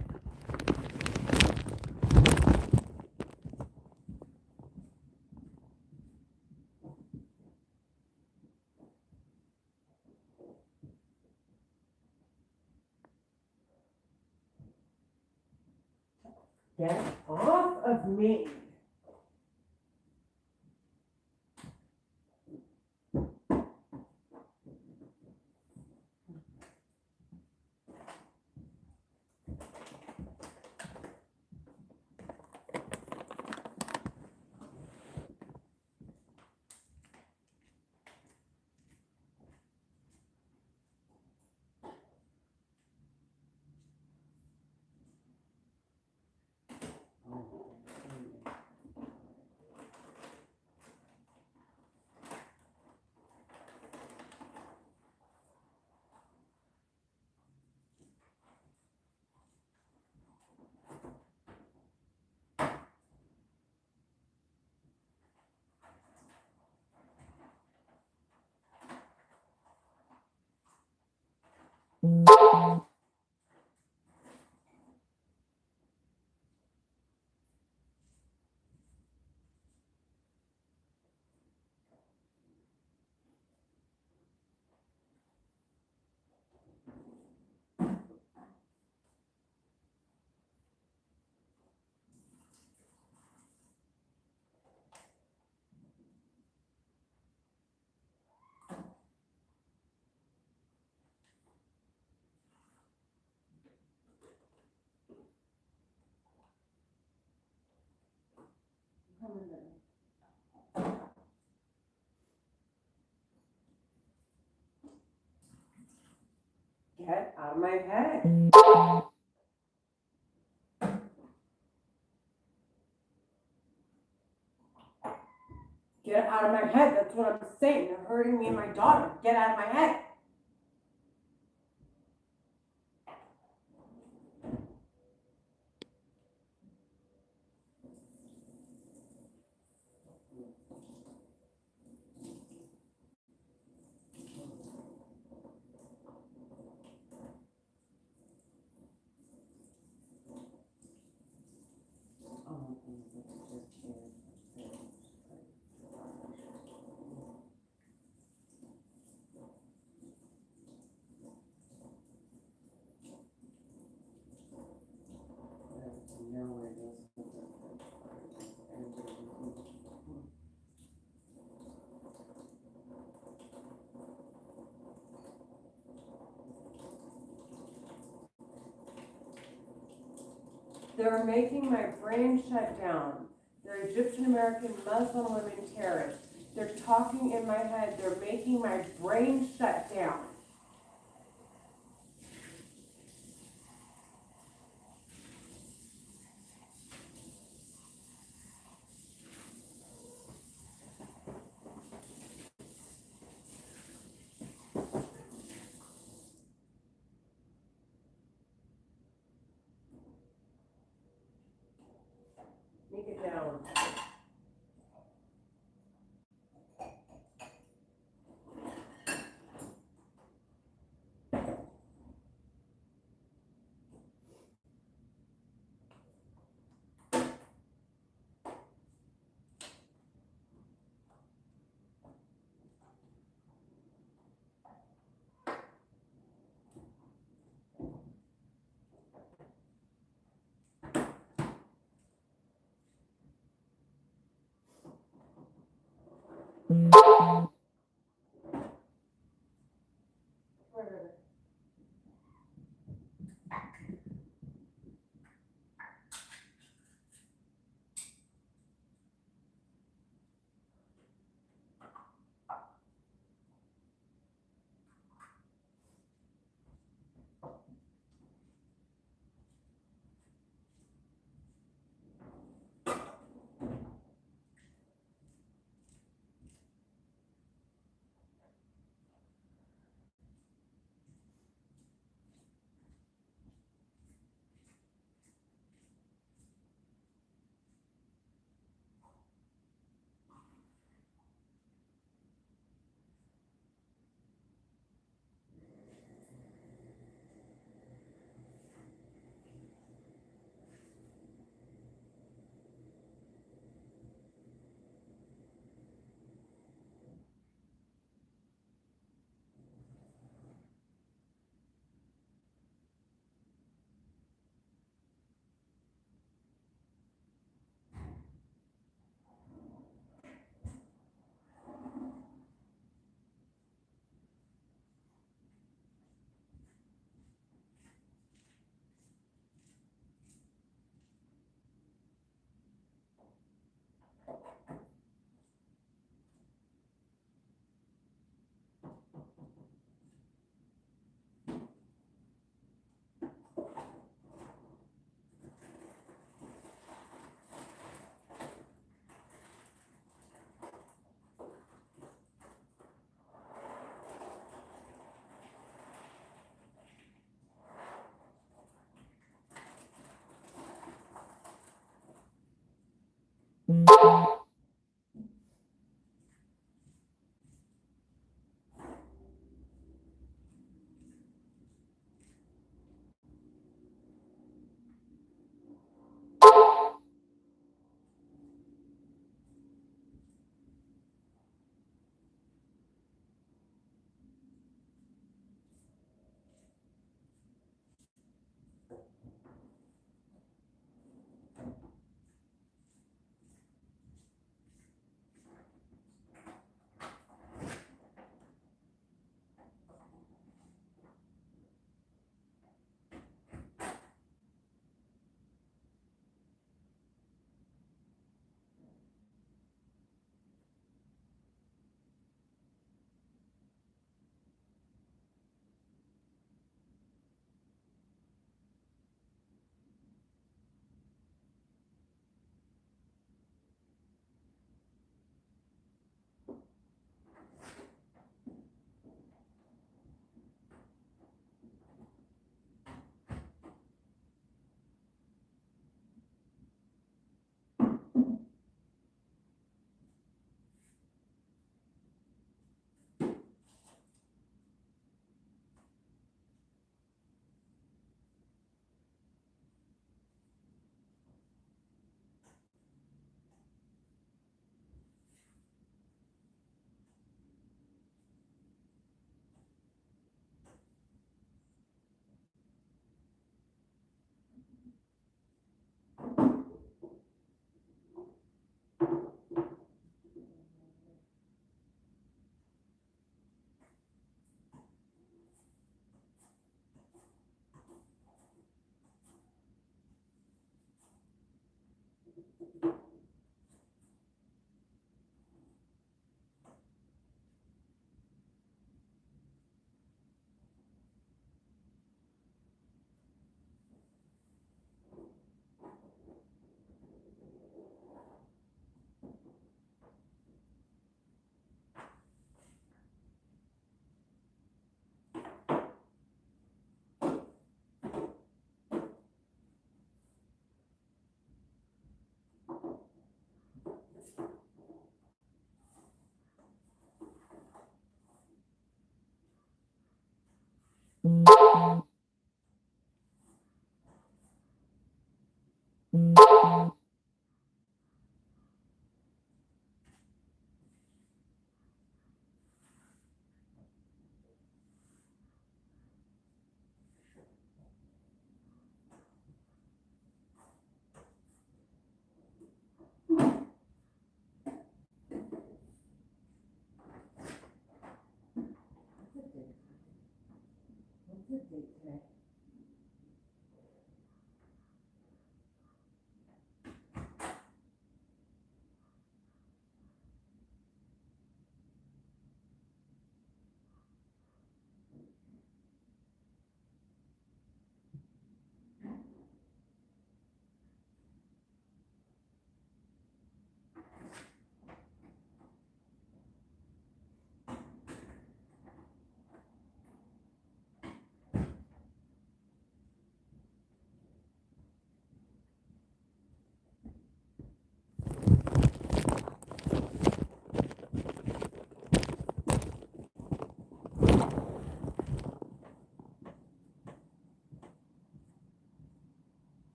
Get off of me. out of my head. Get out of my head. That's what I'm saying. They're hurting me and my daughter. Get out of my head. They're making my brain shut down. They're Egyptian American Muslim women terrorists. They're talking in my head. They're making my brain shut down. Make it down.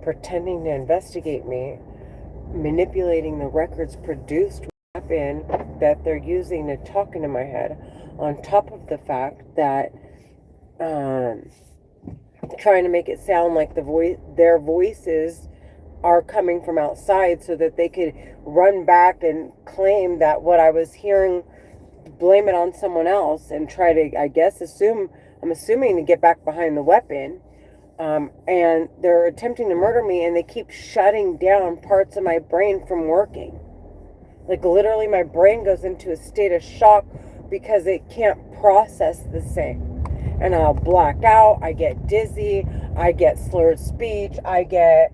Pretending to investigate me, manipulating the records produced in that they're using to talk into my head, on top of the fact that trying to make it sound like their voices are coming from outside so that they could run back and claim that what I was hearing, blame it on someone else and try to, I guess, I'm assuming to get back behind the weapon. And they're attempting to murder me, and they keep shutting down parts of my brain from working. Like, literally, my brain goes into a state of shock because it can't process the same. And I'll black out, I get dizzy, I get slurred speech, I get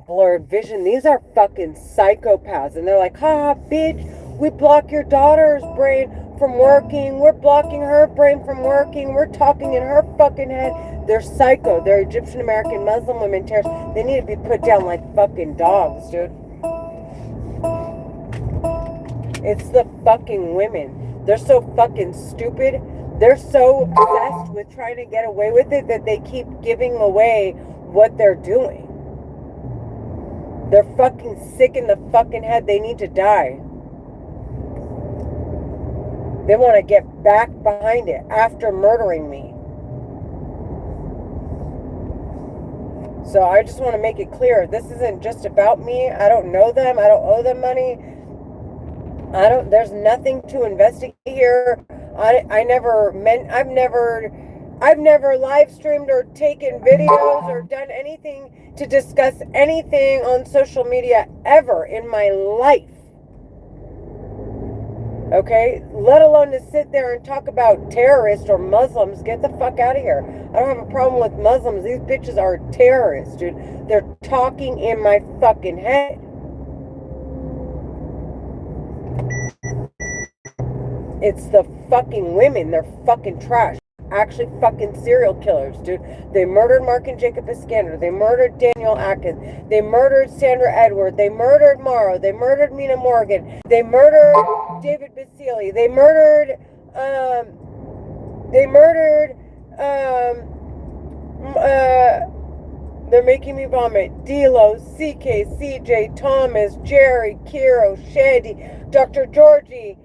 blurred vision. These are fucking psychopaths. And they're like, ha, bitch, we block your daughter's brain from working. We're blocking her brain from working. We're talking in her fucking head. They're psycho. They're Egyptian American Muslim women terrorists. They need to be put down like fucking dogs, dude. It's the fucking women. They're so fucking stupid. They're so obsessed with trying to get away with it that they keep giving away what they're doing. They're fucking sick in the fucking head. They need to die. They want to get back behind it after murdering me. So I just want to make it clear, this isn't just about me. I don't know them. I don't owe them money. There's nothing to investigate here. I've never live streamed or taken videos or done anything to discuss anything on social media ever in my life. Okay? Let alone to sit there and talk about terrorists or Muslims. Get the fuck out of here. I don't have a problem with Muslims. These bitches are terrorists, dude. They're talking in my fucking head. It's the fucking women. They're fucking trash. Actually fucking serial killers, dude. They murdered Mark and Jacob Iskander. They murdered Daniel Atkins. They murdered Sandra Edward. They murdered Morrow. They murdered Mina Morgan. They murdered David Basile. They murdered They murdered, they're making me vomit. D'Lo, CK, CJ, Thomas, Jerry, Kiro, Shandy, Dr. Georgie,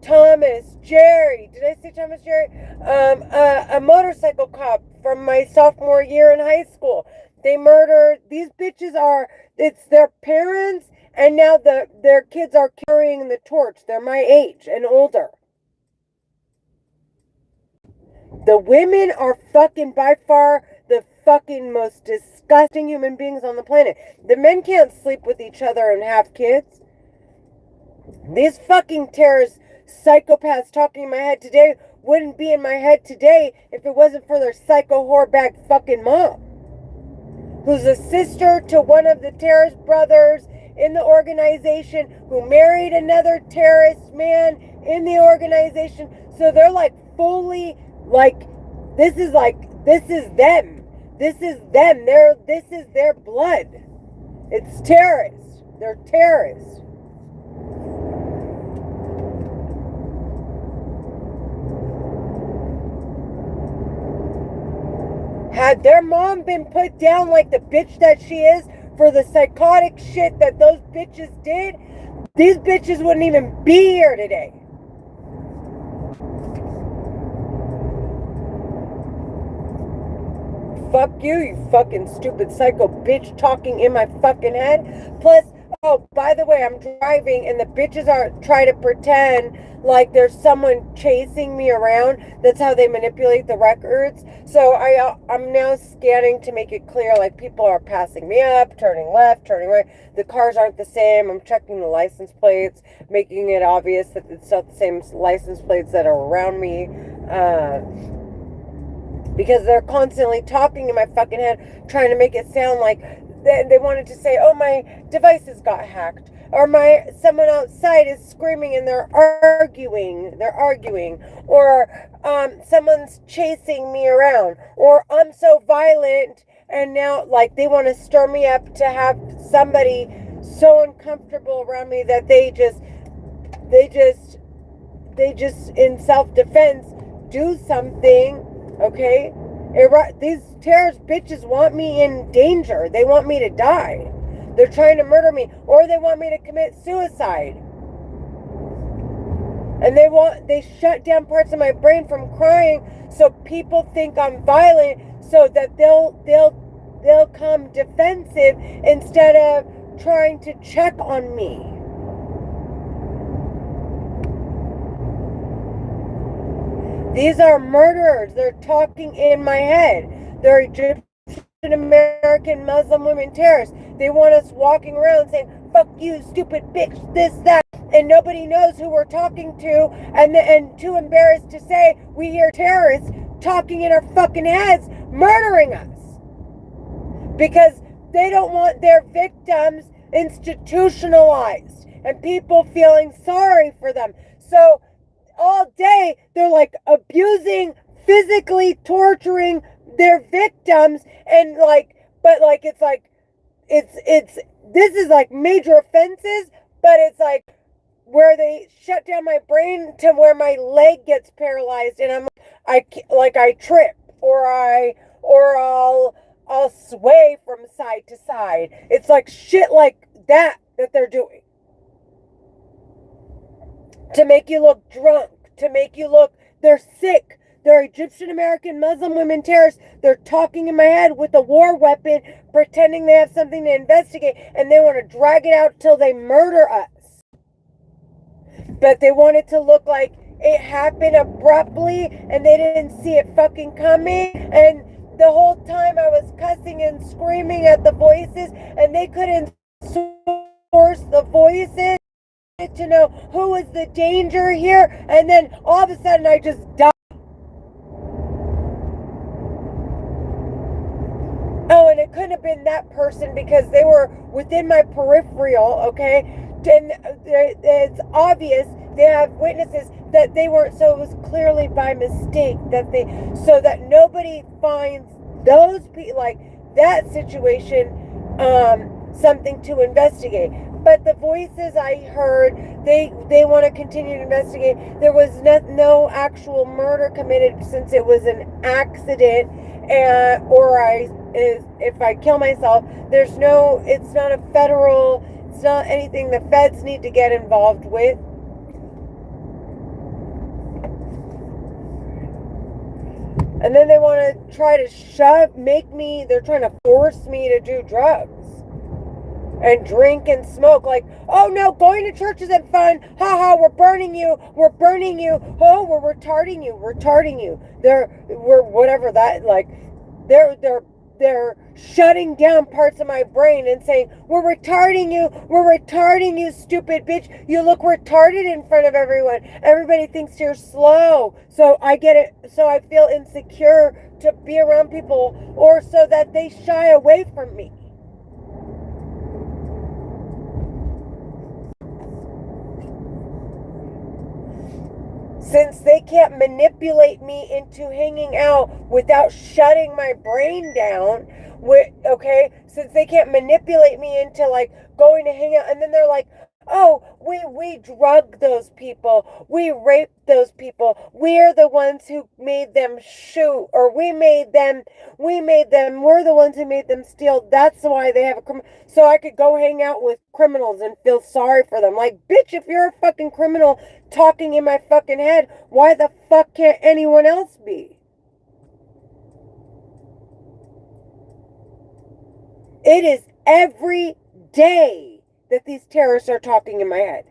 Thomas, Jerry. Did I say Thomas, Jerry? A motorcycle cop from my sophomore year in high school. They murdered, these bitches are, it's their parents, and now their kids are carrying the torch. They're my age and older. The women are fucking by far the fucking most disgusting human beings on the planet. The men can't sleep with each other and have kids. These fucking terrorist psychopaths talking in my head today wouldn't be in my head today if it wasn't for their psycho whorebag fucking mom, who's a sister to one of the terrorist brothers in the organization, who married another terrorist man in the organization. So they're like fully like, this is them. This is them. This is their blood. It's terrorists. They're terrorists. Had their mom been put down like the bitch that she is for the psychotic shit that those bitches did, these bitches wouldn't even be here today. Fuck you, you fucking stupid psycho bitch talking in my fucking head. Plus, oh, by the way, I'm driving and the bitches are trying to pretend like there's someone chasing me around. That's how they manipulate the records. So I'm now scanning to make it clear, like people are passing me up, turning left, turning right. The cars aren't the same. I'm checking the license plates, making it obvious that it's not the same license plates that are around me. Because they're constantly talking in my fucking head, trying to make it sound like they wanted to say, oh, my devices got hacked, or someone outside is screaming and they're arguing, or someone's chasing me around, or I'm so violent, and now like they want to stir me up to have somebody so uncomfortable around me that they just in self-defense do something. Okay, these terrorist bitches want me in danger. They want me to die. They're trying to murder me, or they want me to commit suicide. And they shut down parts of my brain from crying, so people think I'm violent, so that they'll come defensive instead of trying to check on me. These are murderers. They're talking in my head. They're Egyptian American Muslim women terrorists. They want us walking around saying, fuck you, stupid bitch, this, that. And nobody knows who we're talking to. And too embarrassed to say, we hear terrorists talking in our fucking heads, murdering us. Because they don't want their victims institutionalized and people feeling sorry for them. So all day they're like abusing, physically torturing their victims, and like, but like it's this is like major offenses, but it's like where they shut down my brain to where my leg gets paralyzed and I trip, or I'll sway from side to side. It's like shit like that they're doing. To make you look drunk, to make you look, they're sick. They're Egyptian American Muslim women terrorists. They're talking in my head with a war weapon, pretending they have something to investigate, and they want to drag it out till they murder us. But they want it to look like it happened abruptly, and they didn't see it fucking coming, and the whole time I was cussing and screaming at the voices, and they couldn't source the voices to know who was the danger here, and then all of a sudden I just died. Oh, and it couldn't have been that person because they were within my peripheral, okay? And it's obvious, they have witnesses that they weren't, so it was clearly by mistake so that nobody finds those people, like that situation, something to investigate. but the voices I heard, they want to continue to investigate. There was no actual murder committed since it was an accident, and if I kill myself, there's no. It's not a federal. It's not anything the feds need to get involved with. And then they want to try to they're trying to force me to do drugs and drink and smoke. Like, oh no, going to church isn't fun. Ha ha, we're burning you. We're burning you. Oh, we're retarding you. We're whatever that, like, they're shutting down parts of my brain and saying, we're retarding you, stupid bitch. You look retarded in front of everyone. Everybody thinks you're slow. So I get it. So I feel insecure to be around people, or so that they shy away from me. Since they can't manipulate me into hanging out without shutting my brain down, since they can't manipulate me into, like, going to hang out, and then they're like, oh, we drug those people, we raped those people, we're the ones who made them shoot, or we're the ones who made them steal, that's why they have a criminal, so I could go hang out with criminals and feel sorry for them. Like, bitch, if you're a fucking criminal talking in my fucking head, why the fuck can't anyone else be? It is every day that these terrorists are talking in my head.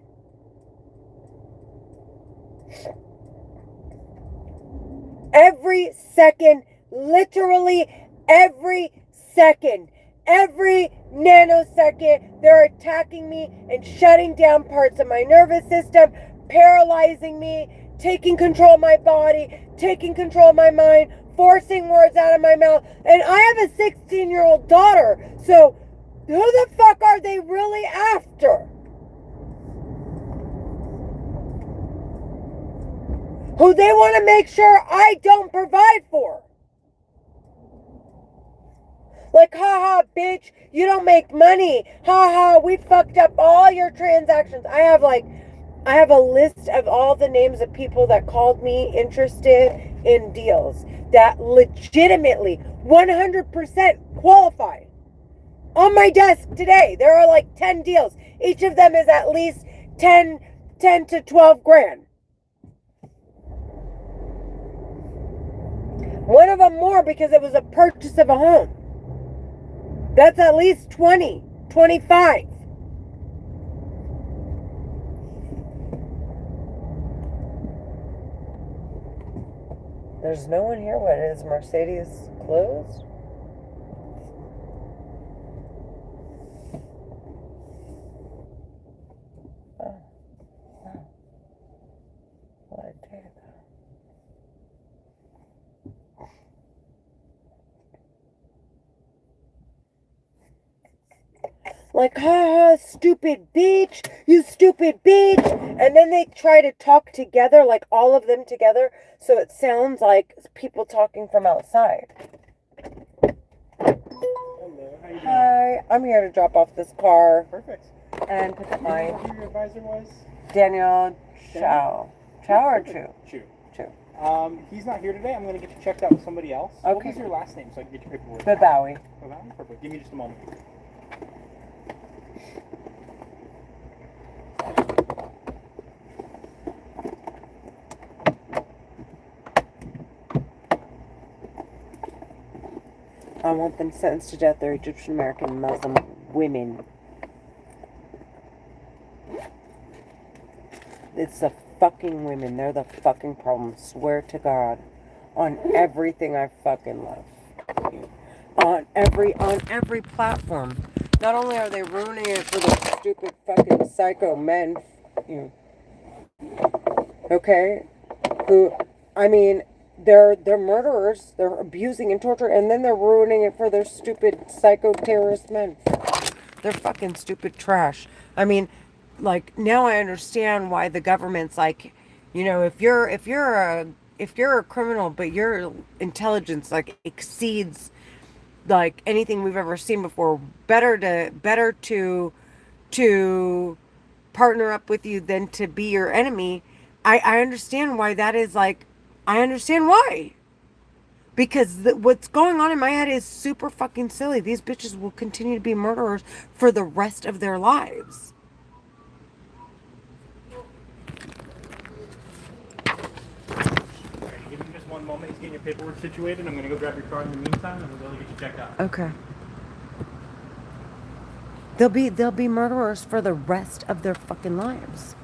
Every second, literally every second, every nanosecond, they're attacking me and shutting down parts of my nervous system, paralyzing me, taking control of my body, taking control of my mind, forcing words out of my mouth. And I have a 16-year-old daughter, so who the fuck are they really after? Who they want to make sure I don't provide for. Like, haha, bitch, you don't make money. Haha, we fucked up all your transactions. I have a list of all the names of people that called me interested in deals that legitimately 100% qualified. On my desk today, there are like 10 deals. Each of them is at least 10 to 12 grand. One of them more because it was a purchase of a home. That's at least 20, 25. There's no one here. What, is Mercedes closed? Like, haha, stupid bitch, you stupid bitch. And then they try to talk together, like all of them together, so it sounds like people talking from outside. Hello, how you doing? Hi, I'm here to drop off this car. Perfect. And pick up Who my your advisor was? Daniel Chow. Chow or Perfect. Chu? Chu. Chu. He's not here today. I'm going to get you checked out with somebody else. Okay. What was your last name so I can get your paperwork? Babawi. Babawi? Perfect. Give me just a moment. I want them sentenced to death. They're Egyptian American Muslim women. It's the fucking women. They're the fucking problem. Swear to God. On everything I fucking love. On every platform. Not only are they ruining it for the stupid fucking psycho men. Okay? They're murderers. They're abusing and torturing, and then they're ruining it for their stupid psycho terrorist men. They're fucking stupid trash. I mean, like, now I understand why the government's like, if you're a criminal, but your intelligence like exceeds like anything we've ever seen before, better to to partner up with you than to be your enemy. I understand why that is like, I understand why. Because what's going on in my head is super fucking silly. These bitches will continue to be murderers for the rest of their lives. Alright, give me just one moment. He's getting your paperwork situated. I'm gonna go grab your card in the meantime, and we'll go get you checked out. Okay. They'll be murderers for the rest of their fucking lives.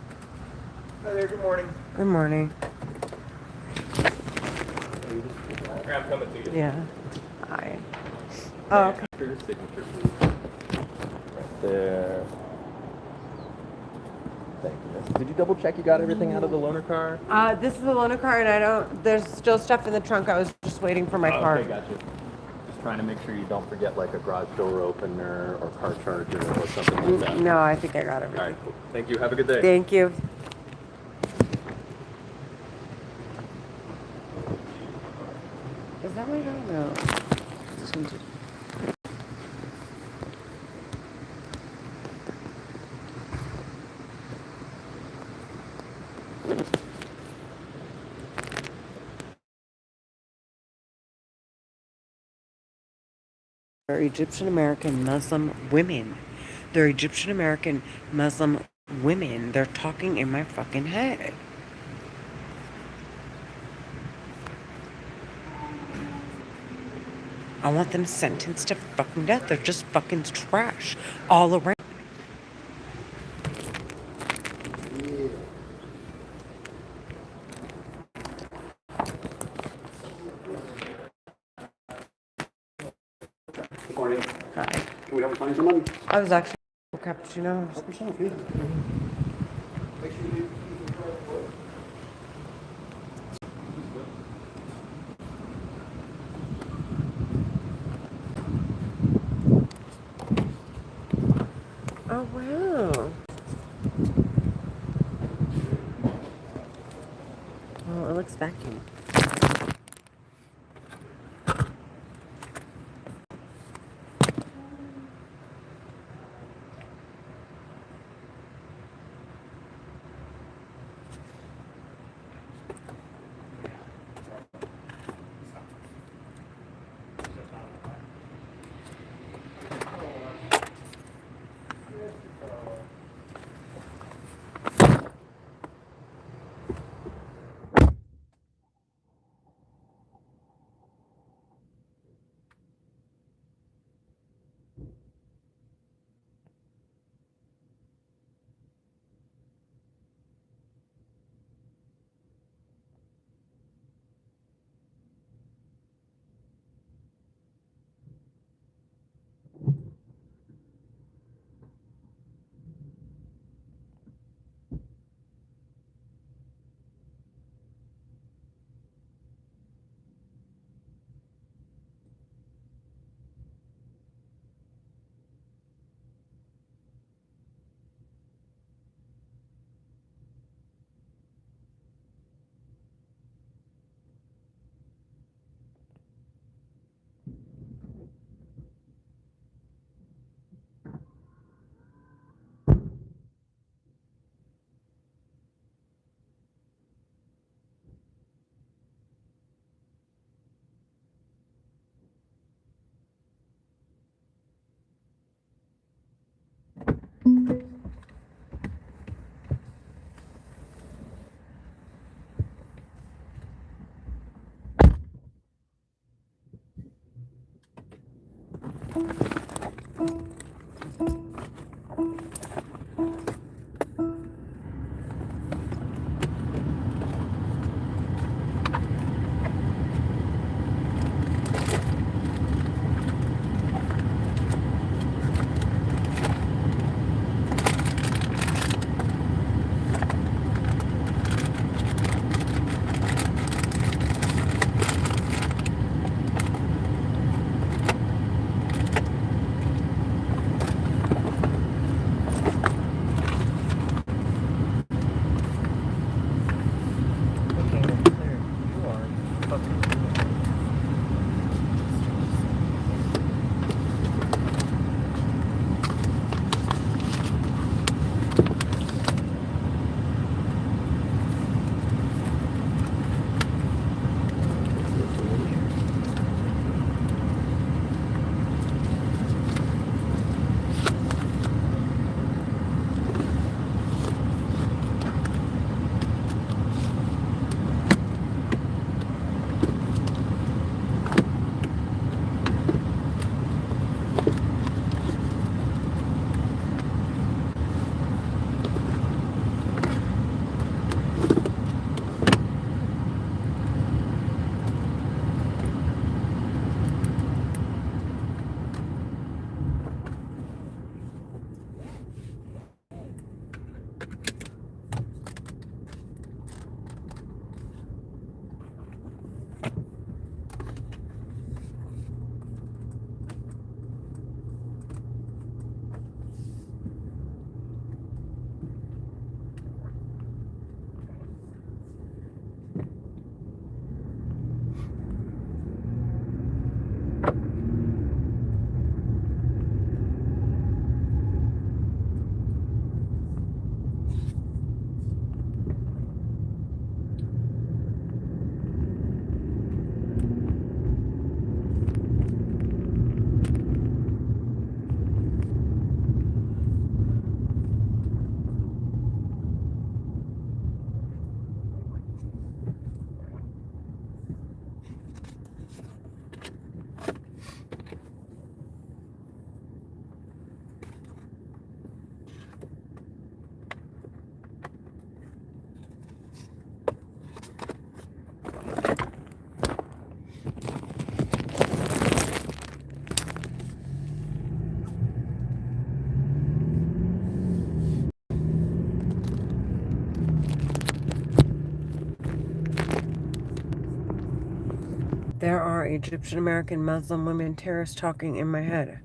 Hi there. Good morning. Good morning. I'm coming to you. Yeah. Hi. Oh, okay. Your signature, please. Right there. Thank you, miss. Did you double check you got everything out of the loaner car? This is the loaner car, and there's still stuff in the trunk. I was just waiting for my car. Okay, gotcha. Just trying to make sure you don't forget like a garage door opener or car charger or something like that. No, I think I got All everything. right, cool. Thank you. Have a good day. Thank you. Is that my dog? No. This one's- They're Egyptian American Muslim women. They're Egyptian American Muslim women. They're talking in my fucking head. I want them sentenced to fucking death. They're just fucking trash all around. Good morning. Hi. Can we help you find some money? I was actually cappuccino. Help yourself, yeah. Make sure you Oh wow. Oh, it looks vacuum. There are Egyptian American Muslim women terrorists talking in my head.